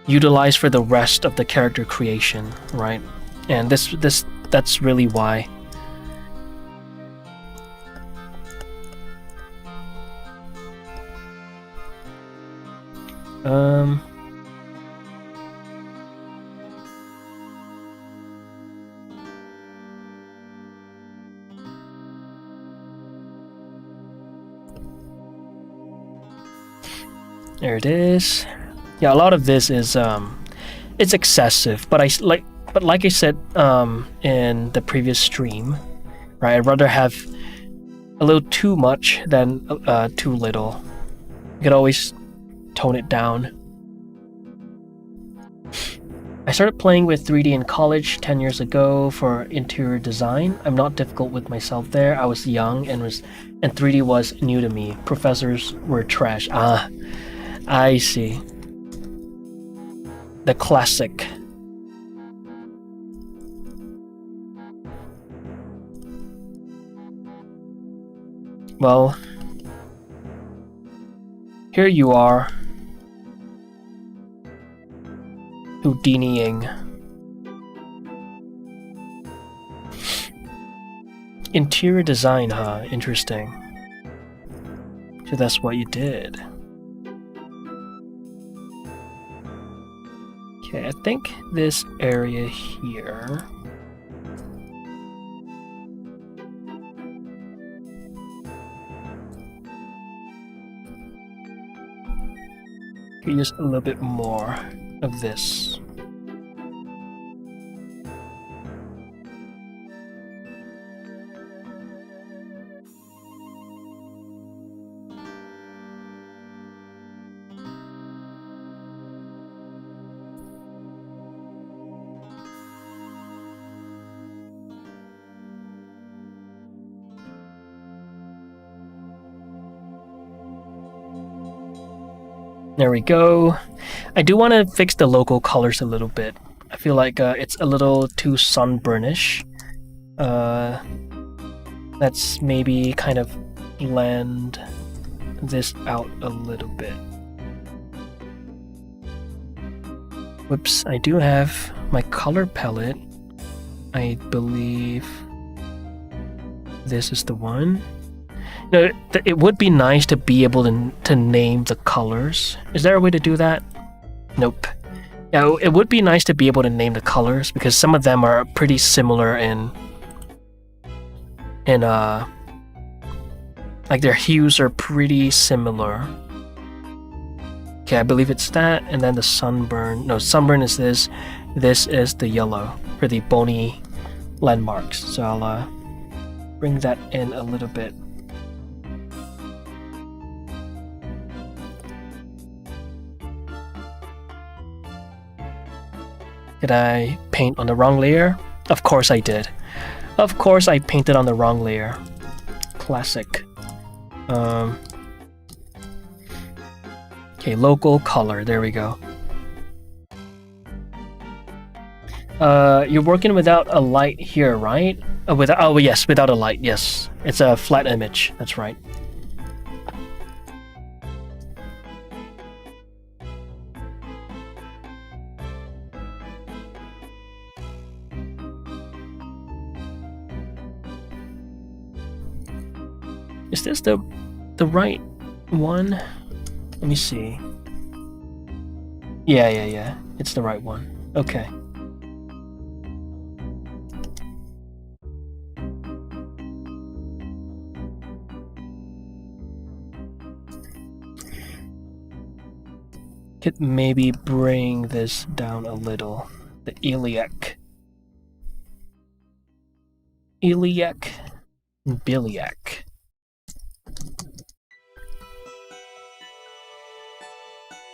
utilize for the rest of the character creation, right? And that's really why. There it is. Yeah, a lot of this is it's excessive, but like I said in the previous stream, right? I'd rather have a little too much than too little. You could always tone it down. I started playing with 3D in college 10 years ago for interior design. I'm not difficult with myself there. I was young and 3D was new to me. Professors were trash. I see. The classic. Well, here you are, Houdiniing. Interior design, huh? Interesting. So that's what you did. Okay, I think this area here. Could use a little bit more of this. There we go. I do want to fix the local colors a little bit. I feel like it's a little too sunburnish. Let's maybe kind of blend this out a little bit. Whoops, I do have my color palette. I believe this is the one. No, it would be nice to be able to name the colors. Is there a way to do that? Nope. Yeah, it would be nice to be able to name the colors because some of them are pretty similar in like their hues are pretty similar. Okay, I believe it's that, and then the sunburn. No, sunburn is this. This is the yellow for the bony landmarks. So I'll bring that in a little bit. Did I paint on the wrong layer? Of course I did. Of course I painted on the wrong layer. Classic. Okay, local color. There we go. You're working without a light here, right? Oh yes, without a light. Yes, it's a flat image. That's right. Is this the right one? Let me see. Yeah. It's the right one. Okay. Could maybe bring this down a little. The iliac. Biliac.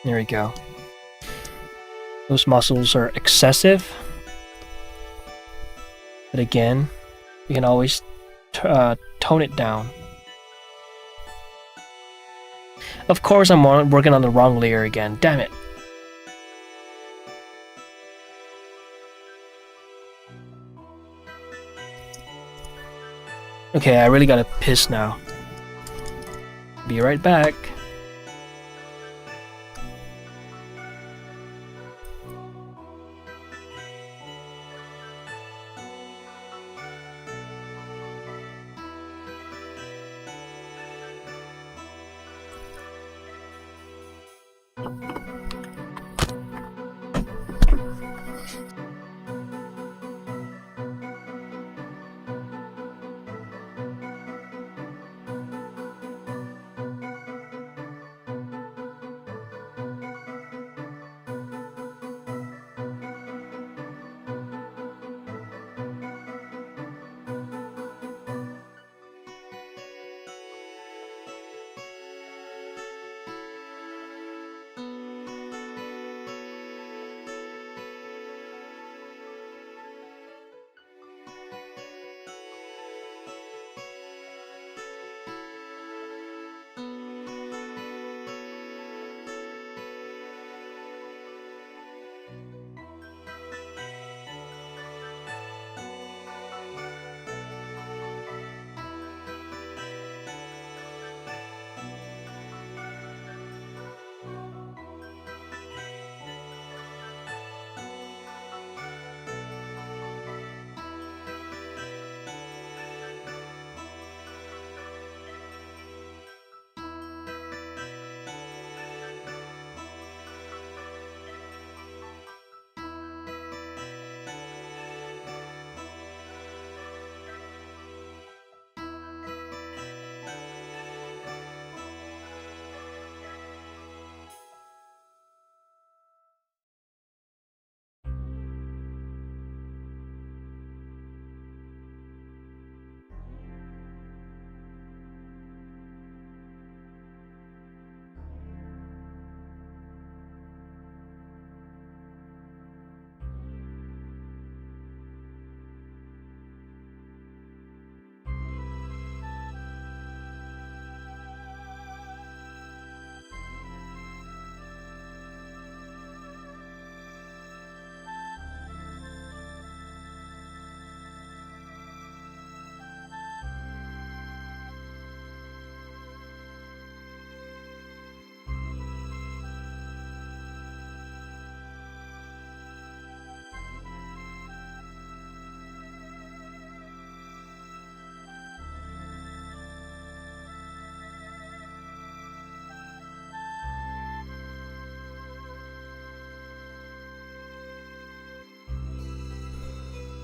There we go. Those muscles are excessive. But again, we can always tone it down. Of course I'm working on the wrong layer again. Damn it. Okay, I really gotta piss now. Be right back.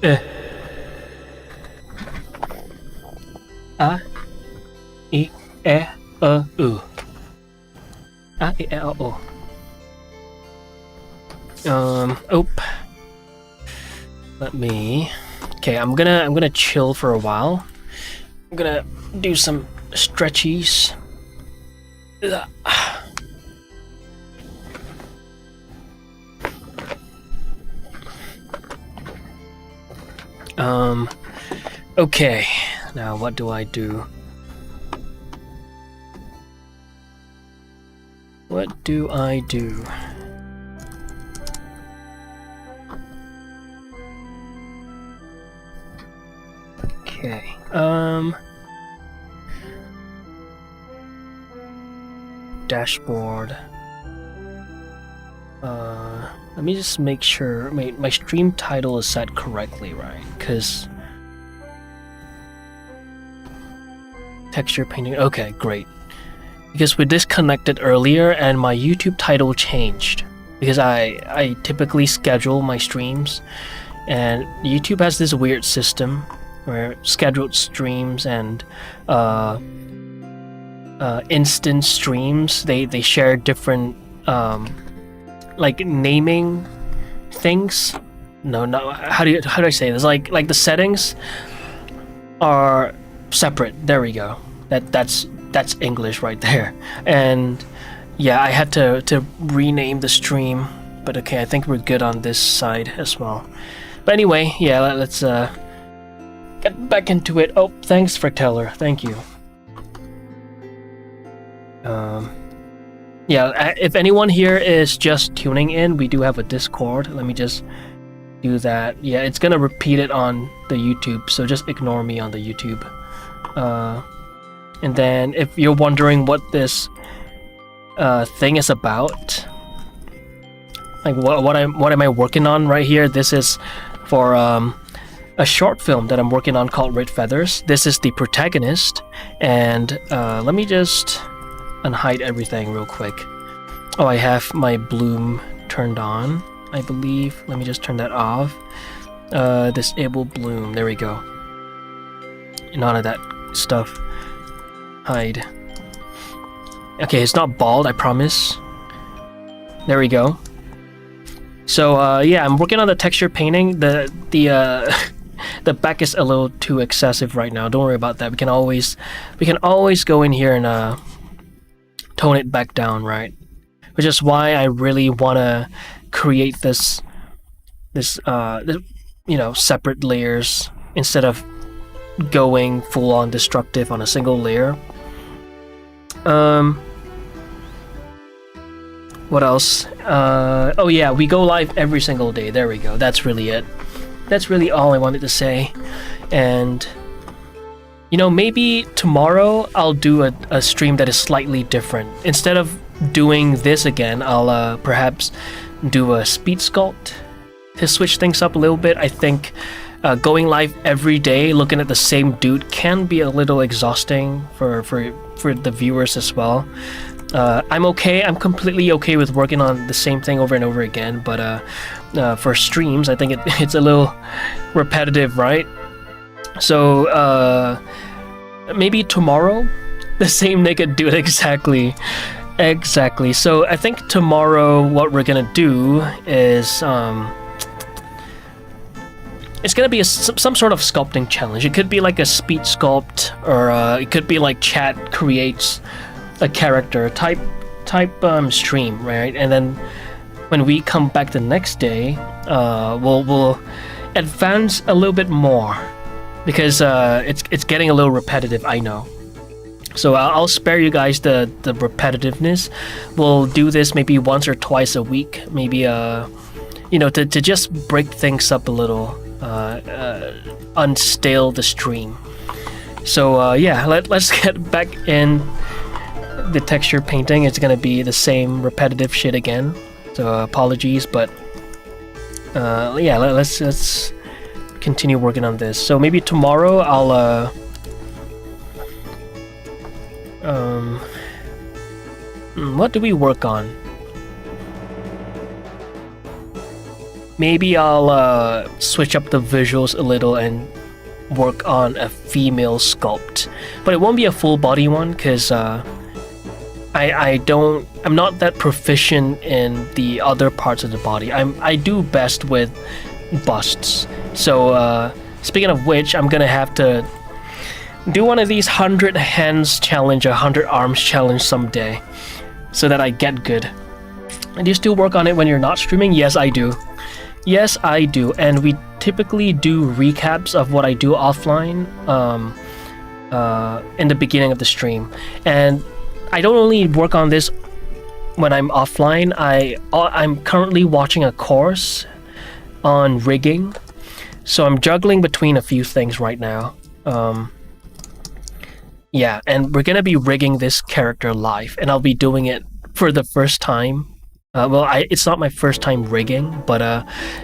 A, I, E, U. A, I, E, O. Oop. Let me. Okay, I'm gonna chill for a while. I'm gonna do some stretchies. Okay. Now what do I do? What do I do? Okay. Dashboard. Let me just make sure my stream title is set correctly, right? Because texture painting. Okay, great. Because we disconnected earlier and my YouTube title changed. Because I typically schedule my streams, and YouTube has this weird system where scheduled streams and instant streams they share different like naming things. No, how do I say this? Like the settings are separate. There we go. That's English right there. And yeah, I had to rename the stream, but okay, I think we're good on this side as well. But anyway, yeah, let's get back into it. Oh, thanks, Fracteller. Thank you. Yeah, if anyone here is just tuning in, we do have a Discord. Let me just do that. Yeah, it's gonna repeat it on the YouTube, so just ignore me on the YouTube. And then if you're wondering what this thing is about, like what am I working on right here? This is for a short film that I'm working on called Red Feathers. This is the protagonist, and let me just unhide everything real quick. Oh, I have my bloom turned on, I believe. Let me just turn that off. Disable bloom. There we go. None of that stuff. Hide. Okay, it's not bald, I promise. There we go. So yeah, I'm working on the texture painting. The the back is a little too excessive right now. Don't worry about that. We can always go in here and tone it back down, right? Which is why I really want to create this you know, separate layers instead of going full on destructive on a single layer. What else? Oh yeah, we go live every single day. There we go. That's really it. That's really all I wanted to say. And you know, maybe tomorrow I'll do a stream that is slightly different. Instead of doing this again, I'll perhaps do a speed sculpt to switch things up a little bit. I think going live every day looking at the same dude can be a little exhausting for the viewers as well. I'm completely okay with working on the same thing over and over again, but for streams I think it's a little repetitive, right? So maybe tomorrow the same naked dude. Exactly. So I think tomorrow what we're gonna do is it's gonna be some sort of sculpting challenge. It could be like a speed sculpt, or it could be like chat creates a character type stream, right? And then when we come back the next day, we'll advance a little bit more, because it's getting a little repetitive, I know. So I'll spare you guys the repetitiveness. We'll do this maybe once or twice a week, maybe you know, to just break things up a little, unstale the stream. So yeah, let's get back in the texture painting. It's gonna be the same repetitive shit again, so apologies, but yeah, let's continue working on this. So maybe tomorrow I'll what do we work on? Maybe I'll switch up the visuals a little and work on a female sculpt, but it won't be a full body one, because I'm not that proficient in the other parts of the body. I do best with busts. So speaking of which, I'm gonna have to do one of these 100 hands challenge, 100 arms challenge someday, so that I get good. And do you still work on it when you're not streaming? Yes, I do. Yes, I do. And we typically do recaps of what I do offline in the beginning of the stream. And I don't only work on this when I'm offline. I'm currently watching a course on rigging, so I'm juggling between a few things right now. Yeah, and we're gonna be rigging this character live, and I'll be doing it for the first time. Well, it's not my first time rigging, but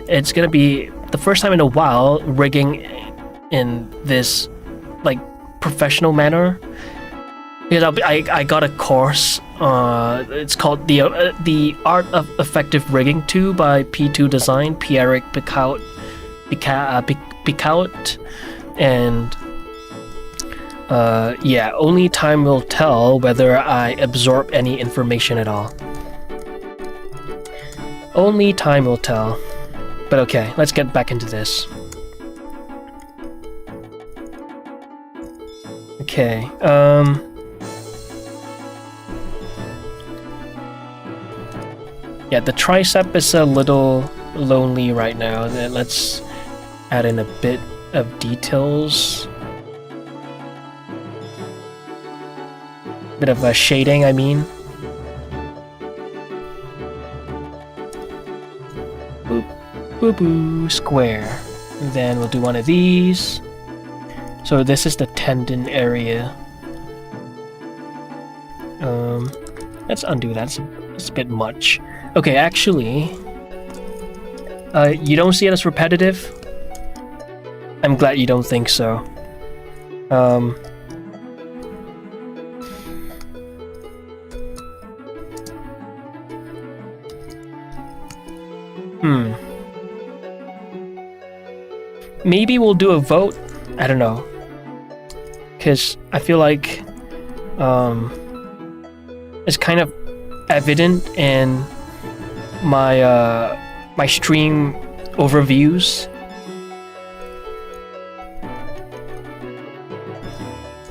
it's gonna be the first time in a while rigging in this like professional manner. Because I got a course. It's called the Art of Effective Rigging 2 by P2 Design, Pierre Picaut, and yeah, only time will tell whether I absorb any information at all. Only time will tell. But okay, let's get back into this. Okay, yeah, the tricep is a little lonely right now. Let's add in a bit of details. Bit of a shading, I mean. Boop, boop, boop, square. And then we'll do one of these. So this is the tendon area. Let's undo that. It's a bit much. Okay, actually, you don't see it as repetitive? I'm glad you don't think so. Maybe we'll do a vote. I don't know. Because I feel like it's kind of evident in my my stream overviews.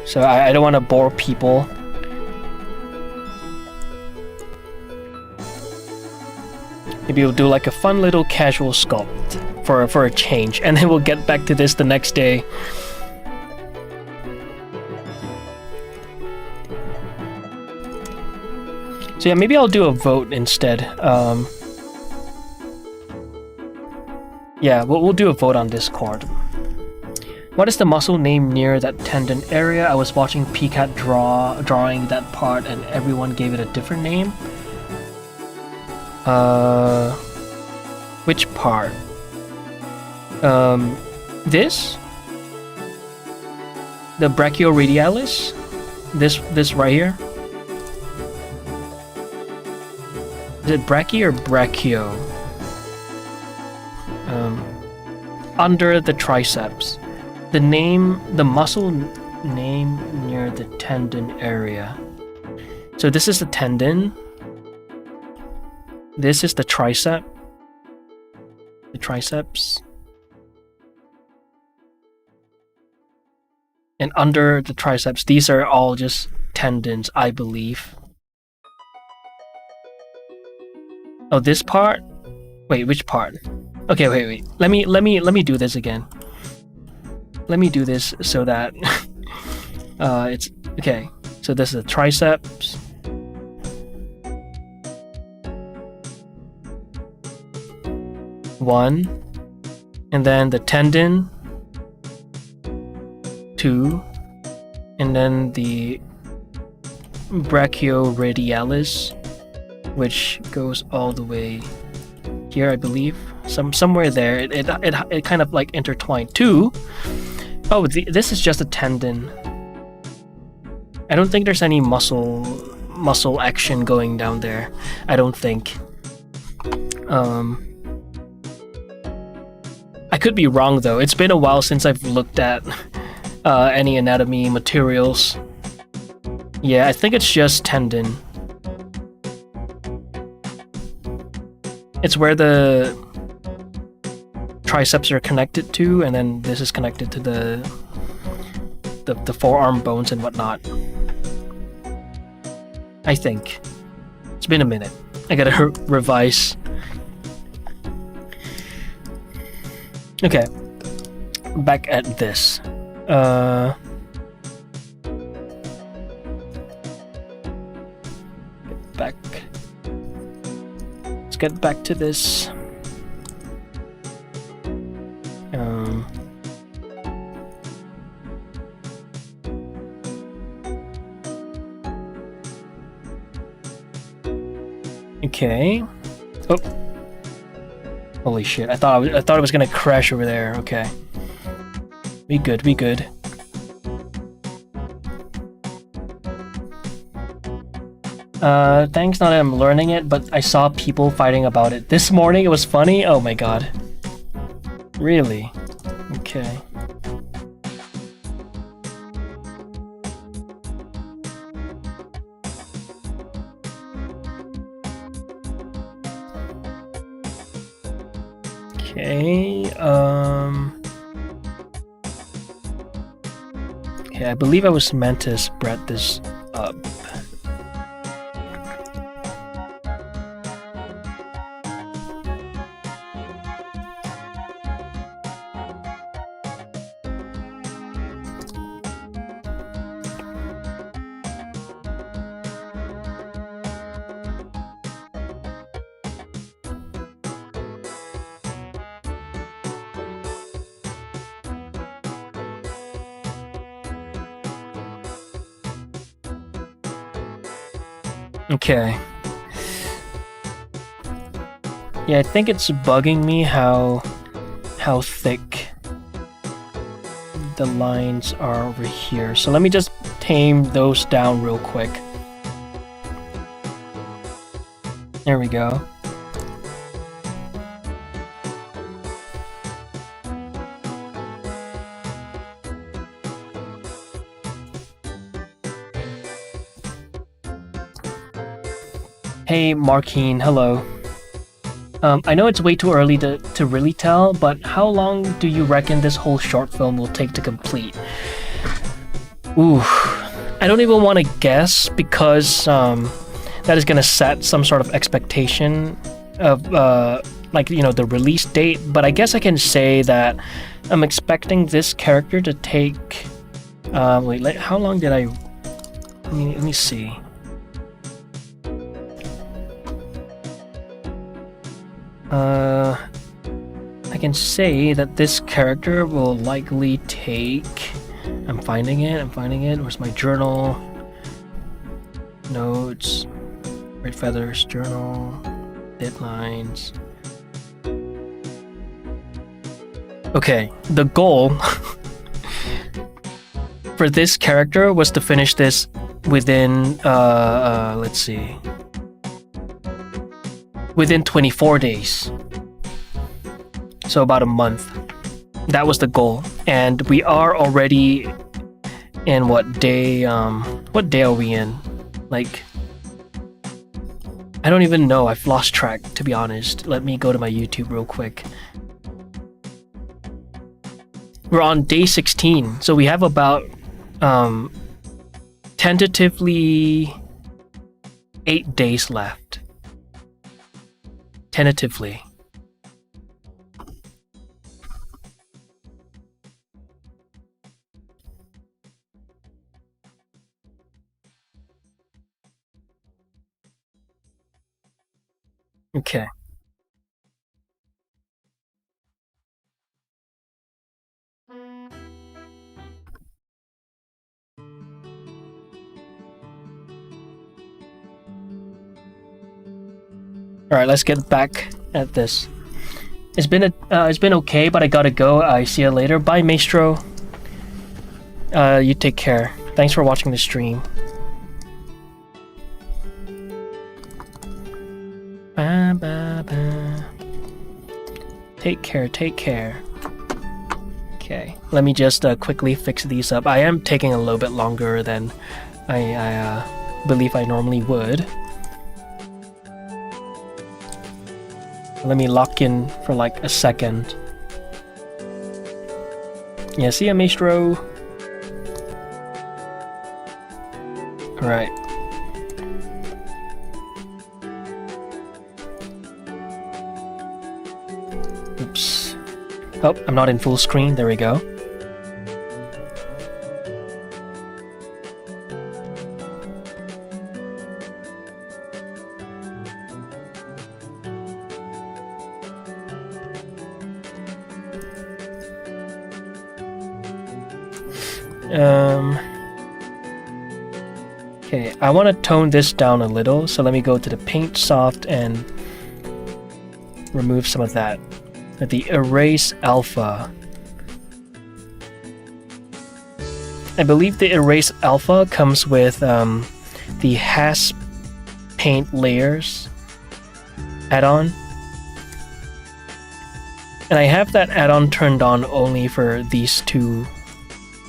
So I don't want to bore people. Maybe we'll do like a fun little casual sculpt for a change, and then we'll get back to this the next day. So yeah, maybe I'll do a vote instead. Yeah, we'll do a vote on Discord. What is the muscle name near that tendon area? I was watching PCAT drawing that part, and everyone gave it a different name. Which part? This? The brachioradialis? This right here? Is it brachy or brachio? Under the triceps. The muscle name near the tendon area. So this is the tendon. This is the tricep. The triceps. And under the triceps, these are all just tendons, I believe. Oh, this part? Wait, which part? Okay, wait. Let me do this again. Let me do this so that it's okay. So this is the triceps. One, and then the tendon. Two, and then the brachioradialis, which goes all the way here, I believe. Somewhere there. It kind of like intertwined. Two. Oh, this is just a tendon. I don't think there's any muscle action going down there. I don't think. I could be wrong though. It's been a while since I've looked at any anatomy materials. Yeah, I think it's just tendon. It's where the triceps are connected to, and then this is connected to the forearm bones and whatnot. I think. It's been a minute. I gotta revise. Okay. Back at this. Let's get back to this. Okay. Oh. Holy shit! I thought it was gonna crash over there. Okay. Be good. Thanks, not that I'm learning it, but I saw people fighting about it this morning. It was funny. Oh my god. Really? Okay. Okay, okay, I believe I was meant to spread this up. Okay. Yeah, I think it's bugging me how thick the lines are over here. So let me just tame those down real quick. There we go. Hey, Markeen, hello. I know it's way too early to really tell, but how long do you reckon this whole short film will take to complete? Ooh, I don't even want to guess because that is going to set some sort of expectation of, like, you know, the release date. But I guess I can say that I'm expecting this character to take... wait, how long did I... Let me see. I can say that this character will likely take... I'm finding it. Where's my journal? Notes. Red feathers, journal. Deadlines. Okay, the goal for this character was to finish this within, let's see, within 24 days. So about a month. That was the goal. And we are already in what day are we in? Like, I don't even know. I've lost track, to be honest. Let me go to my YouTube real quick. We're on day 16, so we have about tentatively 8 days left. Tentatively. Okay. All right, let's get back at this. It's been okay, but I gotta go. I see you later. Bye, Maestro. You take care. Thanks for watching the stream. Ba, ba, ba. Take care. Okay, let me just quickly fix these up. I am taking a little bit longer than I believe I normally would. Let me lock in for like a second. Yeah, see ya, Maestro. Alright. Oops. Oh, I'm not in full screen. There we go. Okay, I want to tone this down a little, so let me go to the Paint Soft and remove some of that. The Erase Alpha. I believe the Erase Alpha comes with the Has Paint Layers add-on. And I have that add-on turned on only for these two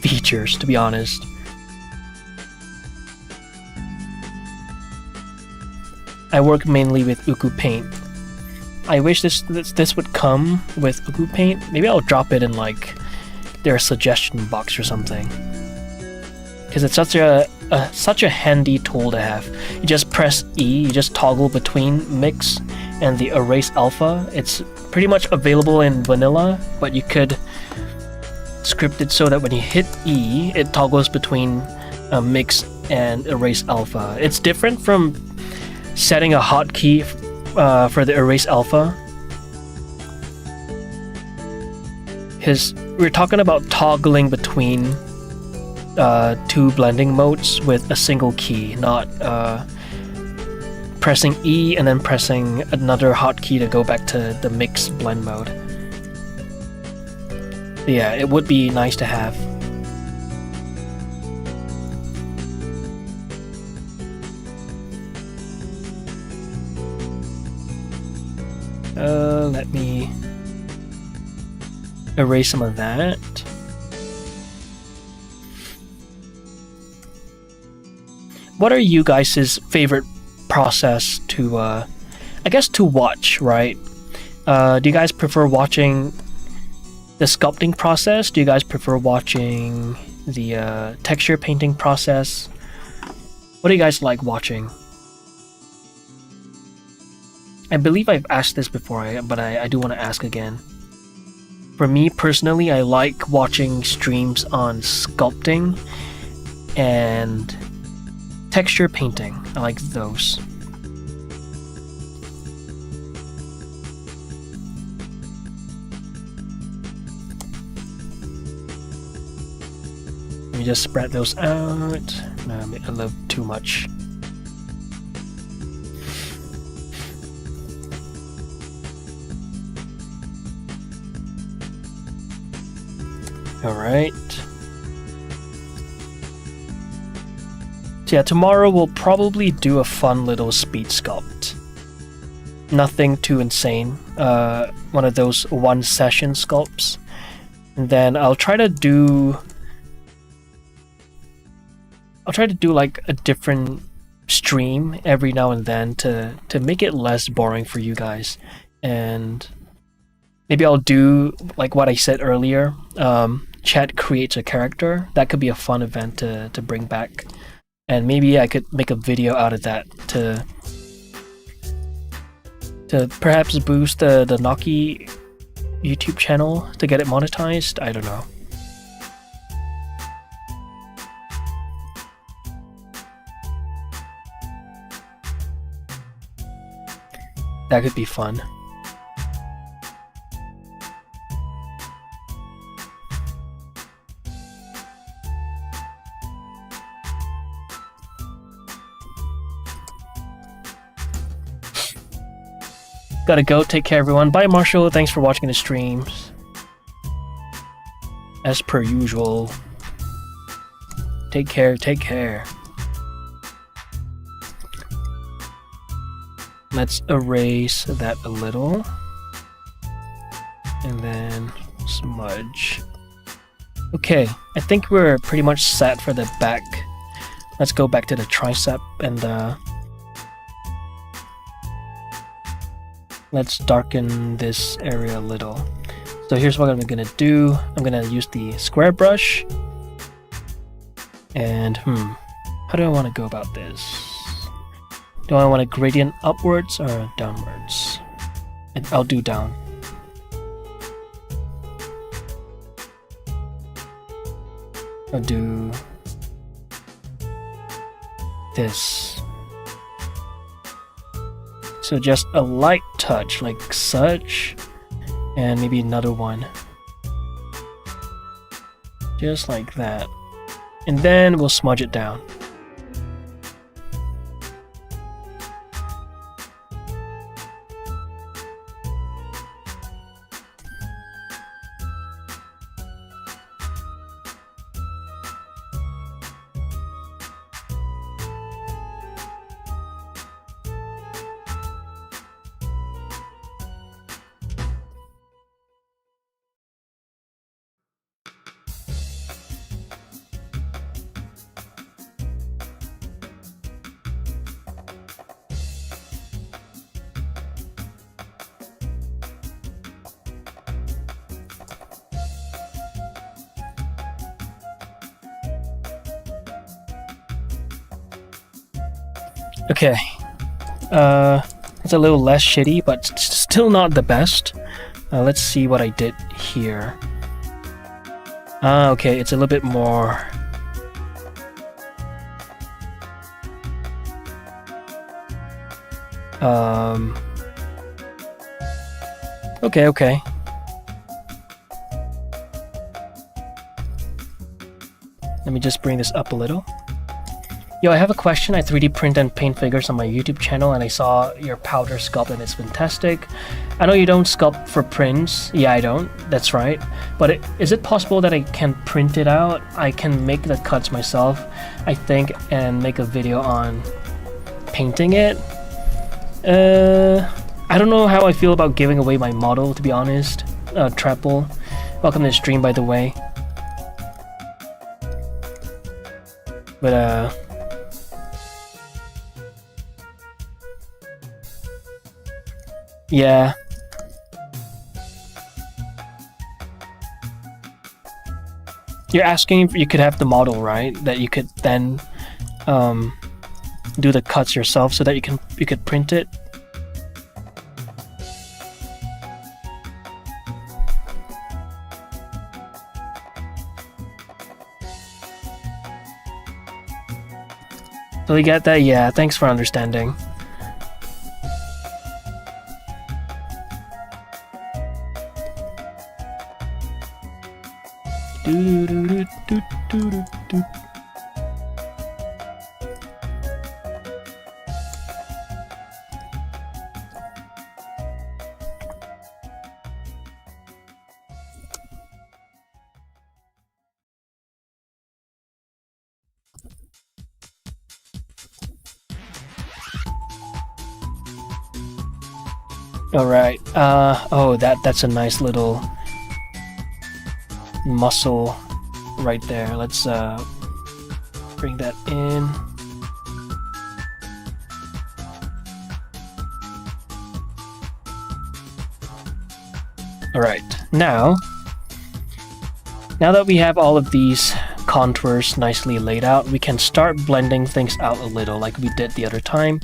features, to be honest. I work mainly with Uku Paint. I wish this would come with Uku Paint. Maybe I'll drop it in like their suggestion box or something. Because it's such a handy tool to have. You just press E, you just toggle between Mix and the Erase Alpha. It's pretty much available in vanilla, but you could script it so that when you hit E, it toggles between Mix and Erase Alpha. It's different from setting a hotkey for the Erase Alpha, because we're talking about toggling between two blending modes with a single key, not pressing E and then pressing another hotkey to go back to the mix blend mode. But yeah, it would be nice to have. Let me erase some of that. What are you guys' favorite process to, I guess, to watch, right? Do you guys prefer watching the sculpting process? Do you guys prefer watching the texture painting process? What do you guys like watching? I believe I've asked this before, but I do want to ask again. For me personally, I like watching streams on sculpting and texture painting. I like those. Let me just spread those out. No, I love too much. Alright. So yeah, tomorrow we'll probably do a fun little speed sculpt. Nothing too insane. One of those one session sculpts. And then I'll try to do like a different stream every now and then to make it less boring for you guys. And maybe I'll do like what I said earlier. Chat creates a character. That could be a fun event to bring back. And maybe I could make a video out of that to perhaps boost the Noki YouTube channel to get it monetized. I don't know. That could be fun. Gotta go. Take care, everyone. Bye, Marshall. Thanks for watching the streams. As per usual. Take care. Take care. Let's erase that a little. And then smudge. Okay, I think we're pretty much set for the back. Let's go back to the tricep and let's darken this area a little. So here's what I'm gonna do. I'm gonna use the square brush. And how do I want to go about this? Do I want a gradient upwards or downwards? I'll do down. I'll do this. So just a light touch like such, and maybe another one. Just like that. And then we'll smudge it down. Okay, it's a little less shitty, but still not the best. Let's see what I did here. Okay, it's a little bit more... Okay. Let me just bring this up a little. Yo, I have a question. I 3D print and paint figures on my YouTube channel, and I saw your powder sculpt, and it's fantastic. I know you don't sculpt for prints. Yeah, I don't. That's right. But is it possible that I can print it out? I can make the cuts myself, I think, and make a video on painting it. I don't know how I feel about giving away my model, to be honest. Treble, welcome to the stream, by the way. But yeah. You're asking if you could have the model, right? That you could then do the cuts yourself so that you could print it. So you get that? Yeah, thanks for understanding. All right. Oh, that's a nice little muscle right there. Let's bring that in. All right. Now that we have all of these contours nicely laid out, we can start blending things out a little like we did the other time.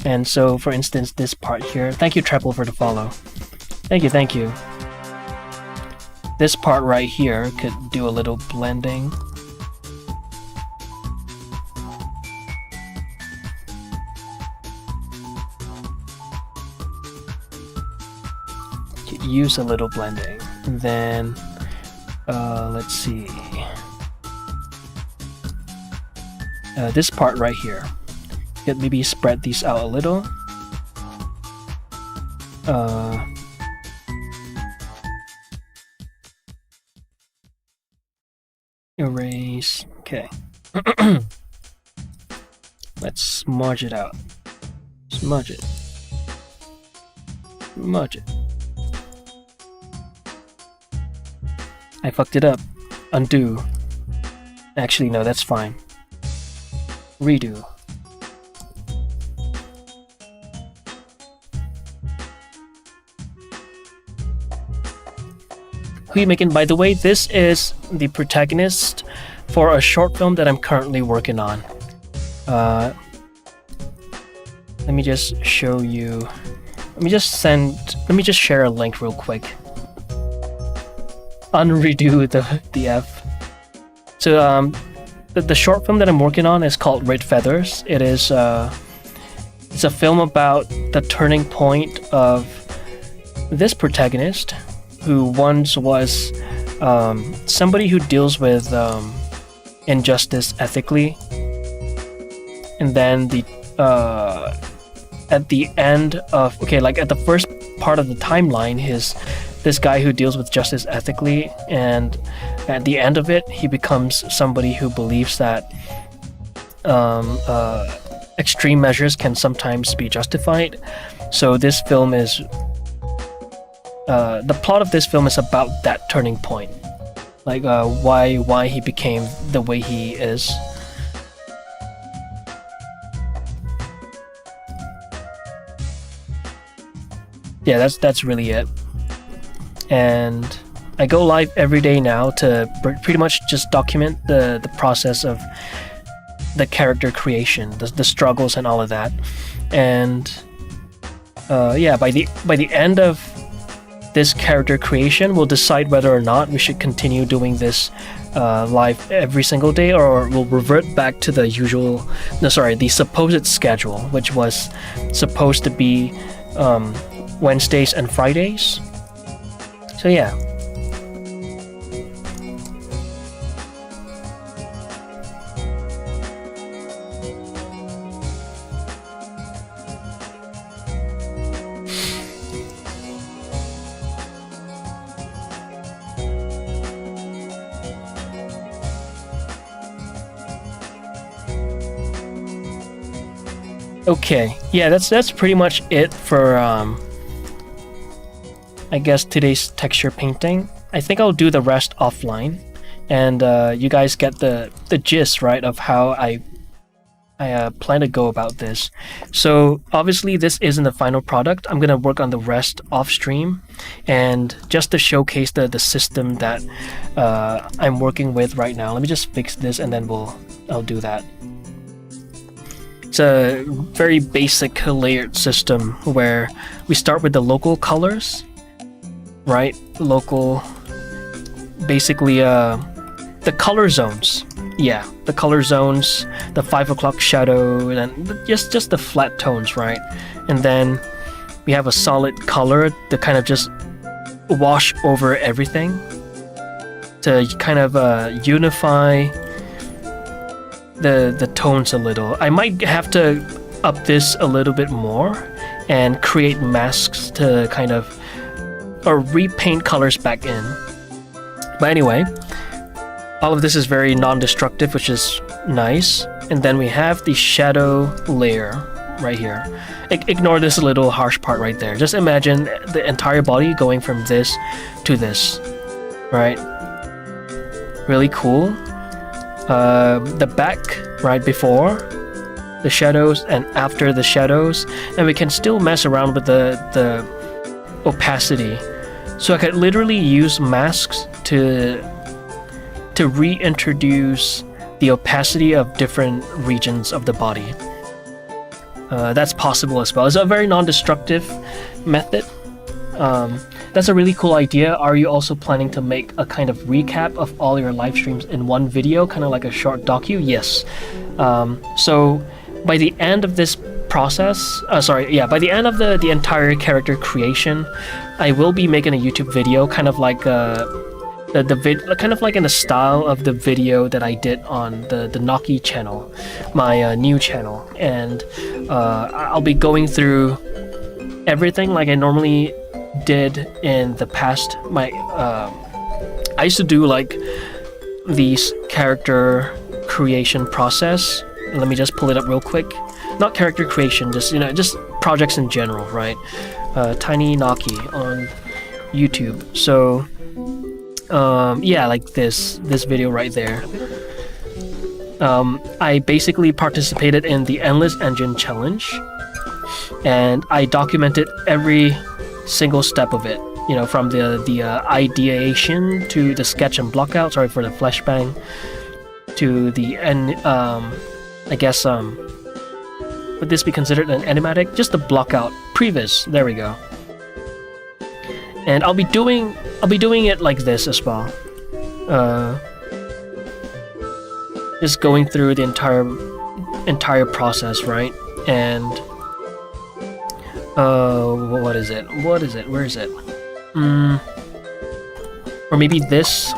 And so, for instance, this part here, thank you Treble for the follow. Thank you. This part right here could do a little blending. Could use a little blending. And then, let's see. This part right here. Could maybe spread these out a little. Erase. Okay. Let's smudge it out. Smudge it. Smudge it. I fucked it up. Undo. Actually, no, that's fine. Redo. Who you making? By the way, this is the protagonist for a short film that I'm currently working on. Let me just show you. Let me just share a link real quick. Unredo the F. So the short film that I'm working on is called Red Feathers. It is it's a film about the turning point of this protagonist, who once was somebody who deals with injustice ethically, and then at the end of at the first part of the timeline, this guy who deals with justice ethically, and at the end of it, he becomes somebody who believes that extreme measures can sometimes be justified. So this film is the plot of this film is about that turning point, like why he became the way he is. Yeah, that's really it. And I go live every day now to pretty much just document the process of the character creation, the struggles and all of that. And yeah, by the end of this character creation, we'll decide whether or not we should continue doing this live every single day, or we'll revert back to the the supposed schedule, which was supposed to be Wednesdays and Fridays. So yeah. Okay, yeah, that's pretty much it for I guess today's texture painting. I think I'll do the rest offline, and you guys get the gist, right, of how I plan to go about this. So obviously this isn't the final product. I'm gonna work on the rest off stream, and just to showcase the system that I'm working with right now. Let me just fix this, and then I'll do that. It's a very basic layered system where we start with the local colors, right? Local, basically the color zones. Yeah, the color zones, the 5 o'clock shadow, and just the flat tones, right? And then we have a solid color to kind of just wash over everything to kind of unify the tones a little. I might have to up this a little bit more and create masks to kind of or repaint colors back in. But anyway, all of this is very non-destructive, which is nice. And then we have the shadow layer right here. Ignore this little harsh part right there. Just imagine the entire body going from this to this, right? Really cool. The back right before the shadows and after the shadows, and we can still mess around with the opacity. So I could literally use masks to reintroduce the opacity of different regions of the body. That's possible as well. It's a very non-destructive method. That's a really cool idea. Are you also planning to make a kind of recap of all your live streams in one video, kind of like a short docu? Yes. So by the end of this process, by the end of the entire character creation, I will be making a YouTube video, kind of like kind of like in the style of the video that I did on the Naki channel, my new channel, and I'll be going through everything like I normally did in the past. I used to do like these character creation process. Let me just pull it up real quick. Not character creation, just just projects in general, right? Tiny Naki on YouTube. So yeah, like this video right there. I basically participated in the Endless Engine Challenge, and I documented every single step of it. From the ideation to the sketch and block out. Sorry for the flashbang. To the end. I guess would this be considered an animatic? Just the block out previs. There we go. And I'll be doing it like this as well. Just going through the entire process, right? And what is it? Where is it? Or maybe this.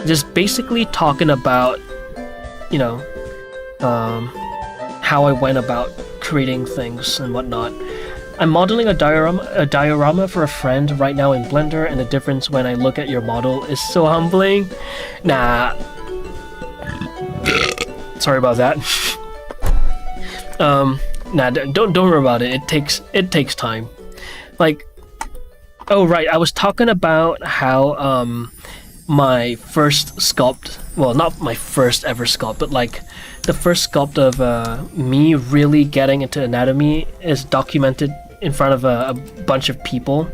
Just basically talking about, how I went about creating things and whatnot. I'm modeling a diorama for a friend right now in Blender, and the difference when I look at your model is so humbling. Nah. Sorry about that. Nah, don't worry about it. It takes time. Like, oh right, I was talking about how my first sculpt, well, not my first ever sculpt, but like the first sculpt of me really getting into anatomy is documented in front of a bunch of people.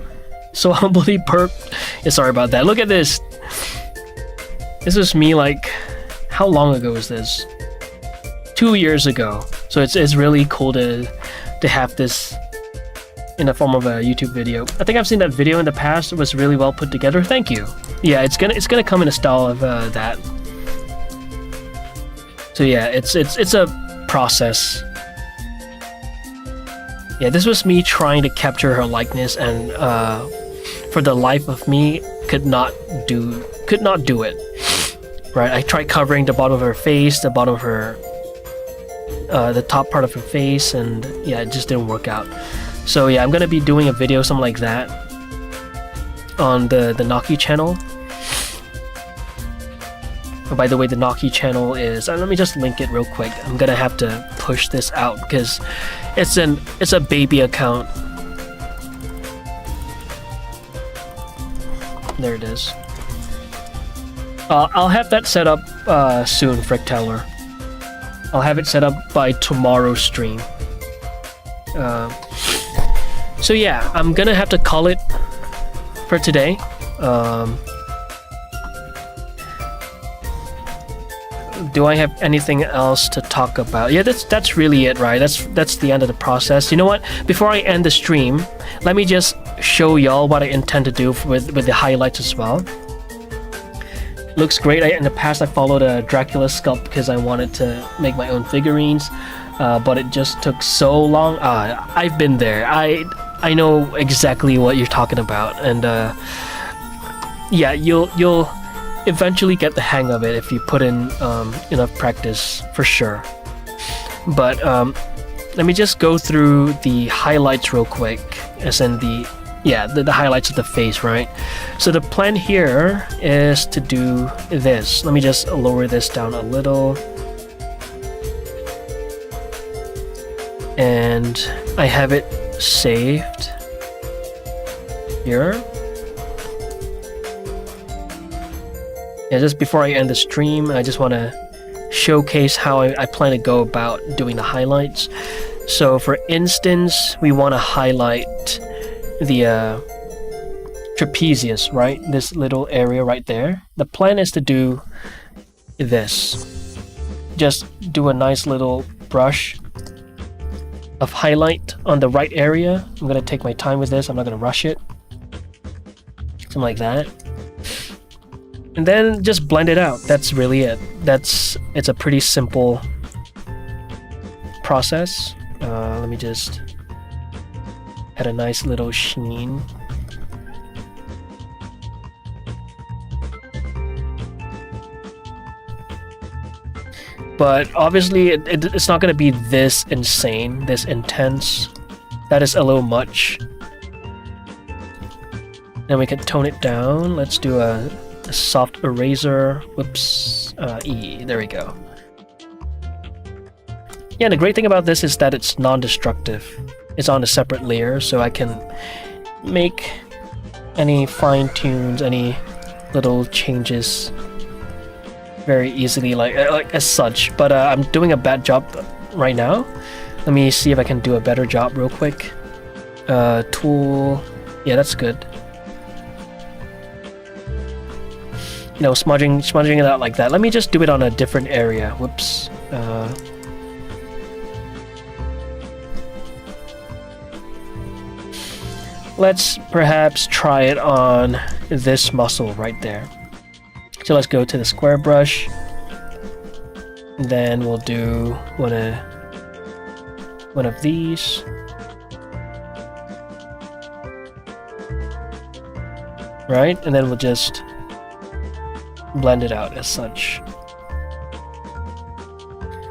So humbly burped. Yeah, sorry about that. Look at this. This was me like, how long ago was this? 2 years ago. So it's really cool to have this in the form of a YouTube video. I think I've seen that video in the past. It was really well put together. Thank you. Yeah, it's gonna come in a style of that. So yeah, it's a process. Yeah, this was me trying to capture her likeness, and for the life of me, could not do it. Right, I tried covering the bottom of her face, the bottom of her, the top part of her face, and yeah, it just didn't work out. So yeah, I'm gonna be doing a video something like that on the Naki channel. Oh, by the way, the Naki channel is. Let me just link it real quick. I'm gonna have to push this out because it's a baby account. There it is. I'll have that set up soon, Fricteller. I'll have it set up by tomorrow's stream. So yeah, I'm gonna have to call it for today. Do I have anything else to talk about? Yeah, that's really it, right? That's the end of the process. You know what? Before I end the stream, let me just show y'all what I intend to do with the highlights as well. Looks great. In the past, I followed a Dracula sculpt because I wanted to make my own figurines, but it just took so long. I've been there. I know exactly what you're talking about, and yeah, you'll eventually get the hang of it if you put in enough practice, for sure. But let me just go through the highlights real quick, as in the highlights of the face, right? So the plan here is to do this. Let me just lower this down a little. And I have it saved here. Yeah, just before I end the stream, I just want to showcase how I plan to go about doing the highlights. So for instance, we want to highlight the trapezius, right? This little area right there. The plan is to do this. Just do a nice little brush of highlight on the right area. I'm going to take my time with this. I'm not going to rush it. Something like that. And then just blend it out. That's really it. It's a pretty simple process. Let me just add a nice little sheen. But obviously it's not going to be this insane, this intense. That is a little much. Then we can tone it down. Let's do a soft eraser. Whoops. E. There we go. Yeah, and the great thing about this is that it's non-destructive. It's on a separate layer, so I can make any fine-tunes, any little changes very easily, like as such. But I'm doing a bad job right now. Let me see if I can do a better job real quick. Tool. Yeah, that's good. You know, smudging it out like that. Let me just do it on a different area. Whoops. Let's perhaps try it on this muscle right there. So let's go to the square brush. And then we'll do one of these. Right? And then we'll just blend it out as such.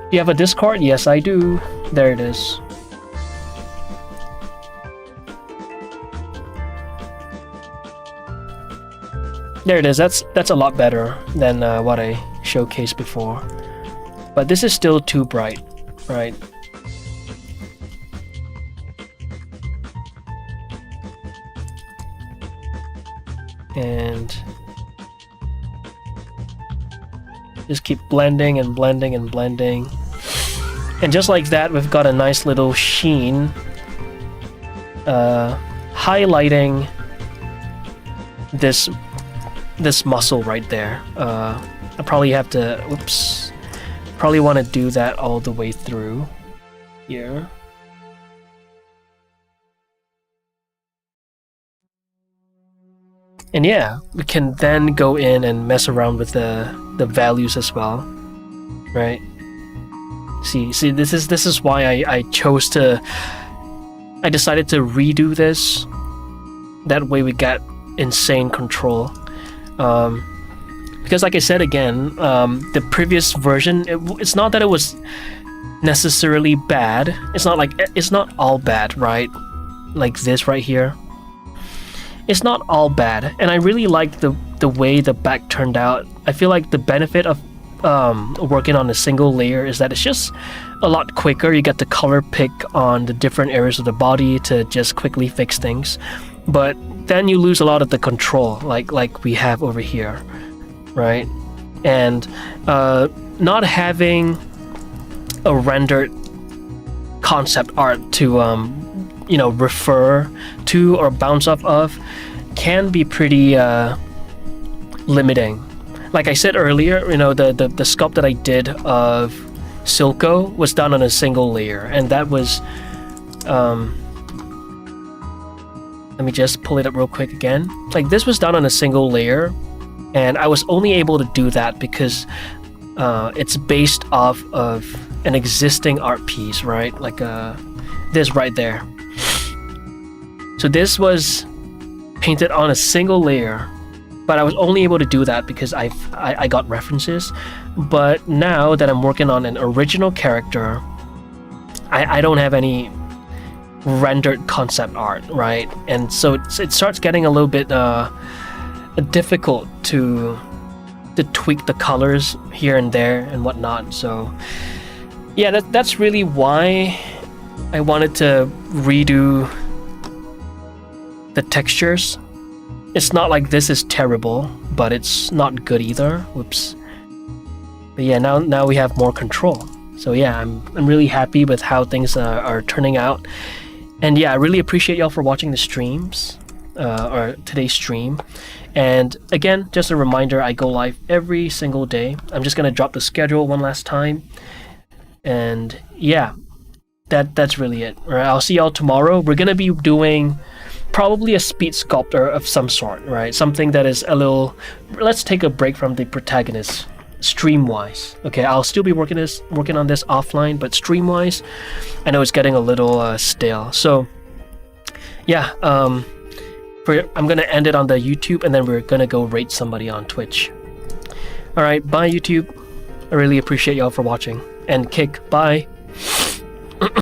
You have a Discord? Yes, I do. There it is. There it is. That's a lot better than what I showcased before. But this is still too bright, right? And just keep blending and blending and blending. And just like that, we've got a nice little sheen highlighting this muscle right there. I probably have to, oops, probably want to do that all the way through here. And yeah, we can then go in and mess around with the values as well, right? See, this is why I decided to redo this. That way we got insane control. Because like I said again, the previous version, it's not that it was necessarily bad. It's not all bad, right? Like this right here. it's not all bad, and I really like the way the back turned out. I feel like the benefit of working on a single layer is that it's just a lot quicker. You get the color pick on the different areas of the body to just quickly fix things, but then you lose a lot of the control, like we have over here, right? And not having a rendered concept art to refer to or bounce off of can be pretty limiting. Like I said earlier, the sculpt that I did of Silco was done on a single layer, and that was let me just pull it up real quick again. Like, this was done on a single layer, and I was only able to do that because it's based off of an existing art piece, right? Like this right there. So this was painted on a single layer, but I was only able to do that because I got references. But now that I'm working on an original character, I don't have any rendered concept art, right? And so it starts getting a little bit difficult to tweak the colors here and there and whatnot. So yeah, that's really why I wanted to redo the textures. It's not like this is terrible, but it's not good either. Whoops. But yeah, now we have more control. So yeah, I'm really happy with how things are turning out. And yeah, I really appreciate y'all for watching the streams, or today's stream. And again, just a reminder, I go live every single day. I'm just gonna drop the schedule one last time. And yeah, that's really it. All right, I'll see y'all tomorrow. We're gonna be doing probably a speed sculptor of some sort, right? Something that is a little... Let's take a break from the Protagonist, stream-wise. Okay, I'll still be working on this offline, but stream-wise, I know it's getting a little stale. So yeah, I'm gonna end it on the YouTube, and then we're gonna go rate somebody on Twitch. All right, bye YouTube. I really appreciate y'all for watching. And Kick, bye.